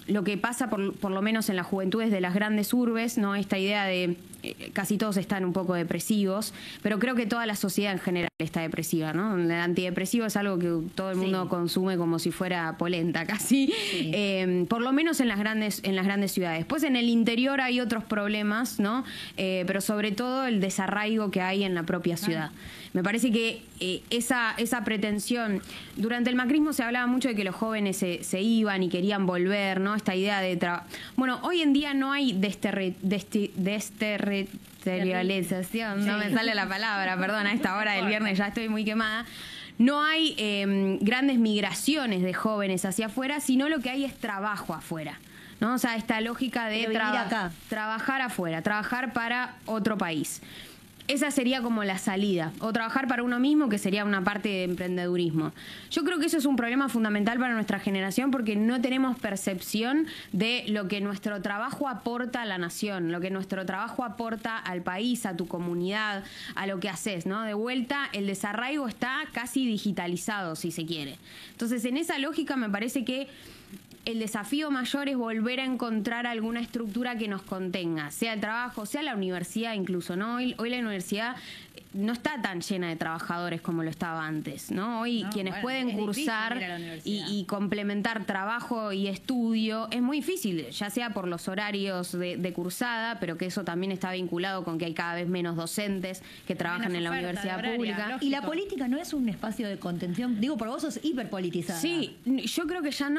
lo que pasa por lo menos en las juventudes de las grandes urbes, ¿no? Esta idea de casi todos están un poco depresivos, pero creo que toda la sociedad en general está depresiva, ¿no? El antidepresivo es algo que todo el mundo consume como si fuera polenta casi, por lo menos en las grandes ciudades. Después en el interior hay otros problemas, ¿no? Pero sobre todo el desarraigo que hay en la propia ciudad. Me parece que esa pretensión, durante el macrismo se hablaba mucho de que los jóvenes se iban y querían volver, ¿no? Esta idea de bueno, hoy en día no hay industrialización, no me sale la palabra, perdón, a esta hora del viernes ya estoy muy quemada. No hay grandes migraciones de jóvenes hacia afuera, sino lo que hay es trabajo afuera, ¿no? O sea, esta lógica de trabajar afuera, trabajar para otro país. Esa sería como la salida. O trabajar para uno mismo, que sería una parte de emprendedurismo. Yo creo que eso es un problema fundamental para nuestra generación porque no tenemos percepción de lo que nuestro trabajo aporta a la nación, lo que nuestro trabajo aporta al país, a tu comunidad, a lo que haces, ¿no? De vuelta, el desarraigo está casi digitalizado, si se quiere. Entonces, en esa lógica me parece que el desafío mayor es volver a encontrar alguna estructura que nos contenga, sea el trabajo, sea la universidad incluso, ¿no? Hoy la universidad no está tan llena de trabajadores como lo estaba antes, ¿no? Hoy quienes pueden cursar y complementar trabajo y estudio es muy difícil, ya sea por los horarios de cursada, pero que eso también está vinculado con que hay cada vez menos docentes que trabajan en la universidad pública. Y la política no es un espacio de contención, digo, por vos sos hiperpolitizada. Sí, yo creo que ya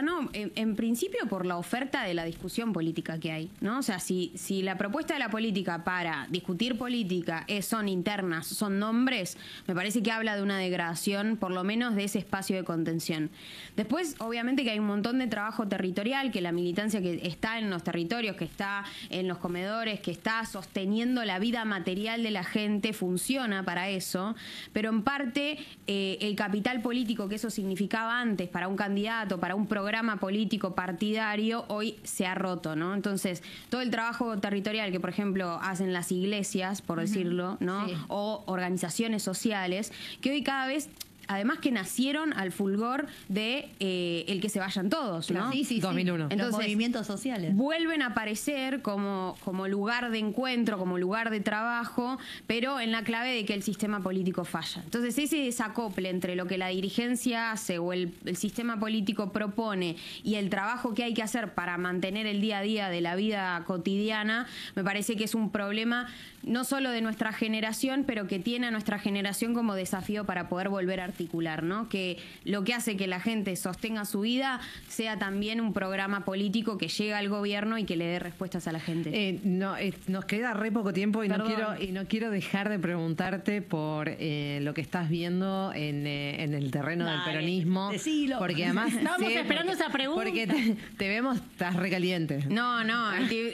no, en principio por la oferta de la discusión política que hay, ¿no? O sea, si la propuesta de la política para discutir política son internas, son nombres, me parece que habla de una degradación, por lo menos de ese espacio de contención. Después, obviamente que hay un montón de trabajo territorial, que la militancia que está en los territorios, que está en los comedores, que está sosteniendo la vida material de la gente, funciona para eso, pero en parte el capital político que eso significaba antes para un candidato, para un programa político partidario, hoy se ha roto, ¿no? Entonces, todo el trabajo territorial que, por ejemplo, hacen las iglesias, por decirlo, ¿no? Sí. O organizaciones sociales, que hoy cada vez, además que nacieron al fulgor de el que se vayan todos, ¿no? Sí. 2001. Entonces, los movimientos sociales. Vuelven a aparecer como lugar de encuentro, como lugar de trabajo, pero en la clave de que el sistema político falla. Entonces, ese desacople entre lo que la dirigencia hace o el sistema político propone y el trabajo que hay que hacer para mantener el día a día de la vida cotidiana, me parece que es un problema no solo de nuestra generación, pero que tiene a nuestra generación como desafío para poder volver a articular, ¿no? Que lo que hace que la gente sostenga su vida sea también un programa político que llegue al gobierno y que le dé respuestas a la gente. Nos queda re poco tiempo y no quiero dejar de preguntarte por lo que estás viendo en el terreno del peronismo. Decilo. Porque además estábamos esperando esa pregunta. Porque te vemos, estás recaliente. No,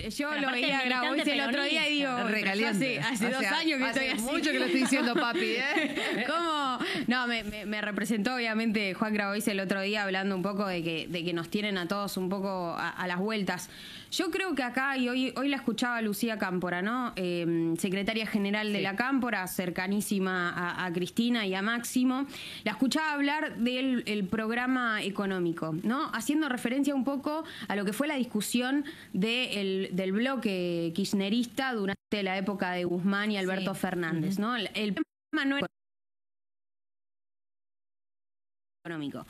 yo lo veía a Grabois el otro día y digo, recaliente. Hace 2 años que estoy así. Mucho que lo estoy diciendo, papi, ¿eh? ¿Cómo? No, me representó obviamente Juan Grabois el otro día hablando un poco de que nos tienen a todos un poco a las vueltas. Yo creo que acá, y hoy la escuchaba Lucía Cámpora, ¿no? Secretaria general de la Cámpora, cercanísima a Cristina y a Máximo, la escuchaba hablar del programa económico, ¿no? Haciendo referencia un poco a lo que fue la discusión del bloque kirchnerista durante la época de Guzmán y Alberto Fernández, ¿no? El problema no era económico.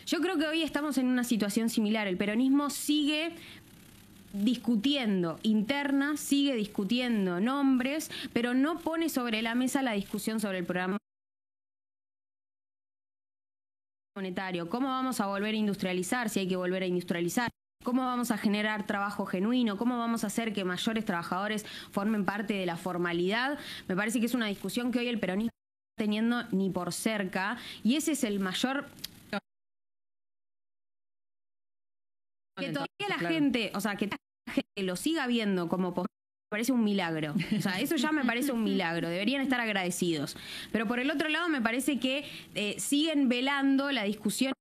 Yo creo que hoy estamos en una situación similar. El peronismo sigue discutiendo internas, sigue discutiendo nombres, pero no pone sobre la mesa la discusión sobre el programa monetario. ¿Cómo vamos a volver a industrializar? Si hay que volver a industrializar. ¿Cómo vamos a generar trabajo genuino? ¿Cómo vamos a hacer que mayores trabajadores formen parte de la formalidad? Me parece que es una discusión que hoy el peronismo no está teniendo ni por cerca, y ese es el mayor... Que todavía la gente, o sea, que la gente lo siga viendo como me parece un milagro. O sea, eso ya me parece un milagro. Deberían estar agradecidos. Pero por el otro lado me parece que siguen velando la discusión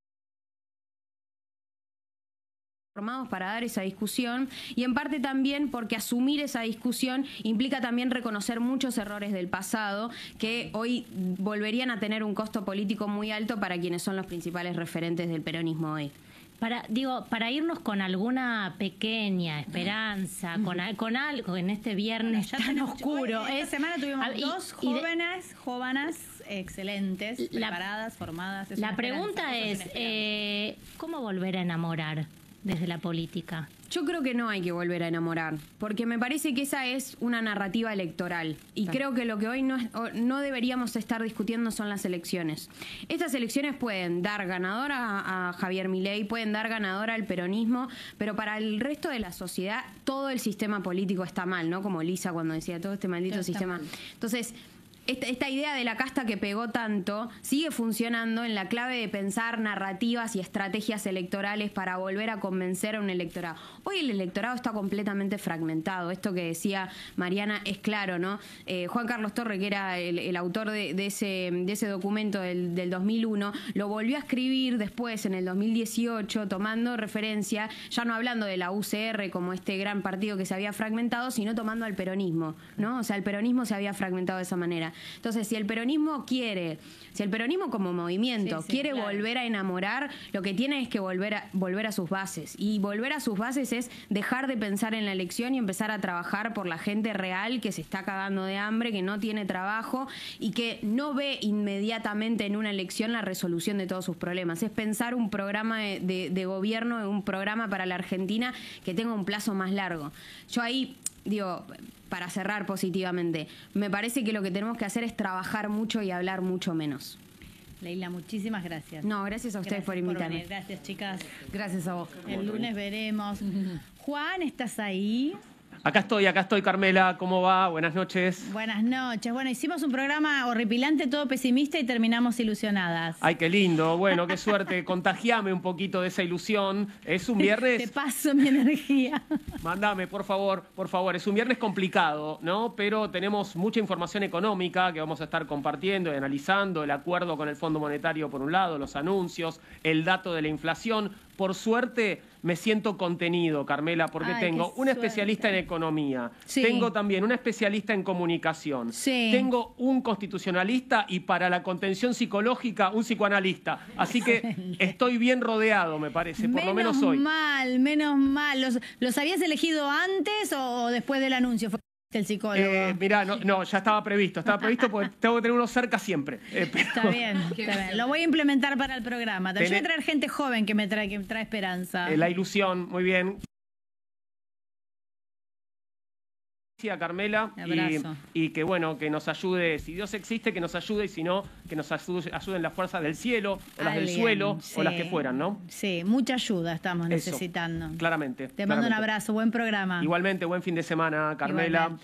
formados para dar esa discusión, y en parte también porque asumir esa discusión implica también reconocer muchos errores del pasado que hoy volverían a tener un costo político muy alto para quienes son los principales referentes del peronismo hoy. Para irnos con alguna pequeña esperanza, con algo en este viernes tan oscuro. Esta semana tuvimos dos jóvenes excelentes, preparadas, formadas. La pregunta es, ¿cómo volver a enamorar? desde la política? Yo creo que no hay que volver a enamorar, porque me parece que esa es una narrativa electoral. Y creo que lo que hoy no deberíamos estar discutiendo son las elecciones. Estas elecciones pueden dar ganador a Javier Milei, pueden dar ganador al peronismo, pero para el resto de la sociedad todo el sistema político está mal, ¿no? Como Lisa cuando decía, todo este maldito sistema. Entonces, esta idea de la casta que pegó tanto sigue funcionando en la clave de pensar narrativas y estrategias electorales para volver a convencer a un electorado. Hoy el electorado está completamente fragmentado. Esto que decía Mariana es claro, ¿no? Juan Carlos Torre, que era el autor de ese documento del 2001, lo volvió a escribir después en el 2018, tomando referencia, ya no hablando de la UCR como este gran partido que se había fragmentado, sino tomando al peronismo, ¿no? O sea, el peronismo se había fragmentado de esa manera. Entonces, si el peronismo como movimiento quiere volver a enamorar, lo que tiene es que volver a sus bases. Y volver a sus bases es dejar de pensar en la elección y empezar a trabajar por la gente real que se está cagando de hambre, que no tiene trabajo y que no ve inmediatamente en una elección la resolución de todos sus problemas. Es pensar un programa de gobierno, un programa para la Argentina que tenga un plazo más largo. Yo ahí digo, para cerrar positivamente, me parece que lo que tenemos que hacer es trabajar mucho y hablar mucho menos. Leila, muchísimas gracias. No, gracias a ustedes por invitarme. Gracias, chicas. Gracias a vos. El lunes veremos. Juan, ¿estás ahí? Acá estoy, Carmela. ¿Cómo va? Buenas noches. Buenas noches. Bueno, hicimos un programa horripilante, todo pesimista y terminamos ilusionadas. Ay, qué lindo. Bueno, qué suerte. Contagiame un poquito de esa ilusión. Es un viernes... Te paso mi energía. Mándame, por favor. Es un viernes complicado, ¿no? Pero tenemos mucha información económica que vamos a estar compartiendo y analizando. El acuerdo con el Fondo Monetario, por un lado, los anuncios, el dato de la inflación. Por suerte, me siento contenido, Carmela, porque tengo un especialista en economía, tengo también una especialista en comunicación, tengo un constitucionalista y para la contención psicológica, un psicoanalista. Así que estoy bien rodeado, me parece, por lo menos hoy. Menos mal. ¿Los habías elegido antes o después del anuncio? El psicólogo. Mirá, no, ya estaba previsto porque tengo que tener uno cerca siempre. Está bien. Lo voy a implementar para el programa. Yo voy a traer gente joven que me trae esperanza. La ilusión, muy bien. Carmela, y que bueno, que nos ayude, si Dios existe, que nos ayude, y si no, que nos ayuden las fuerzas del cielo, o las del suelo, o las que fueran, ¿no? Sí, mucha ayuda estamos necesitando. Claramente. Te mando un abrazo, buen programa. Igualmente, buen fin de semana, Carmela. Igualmente.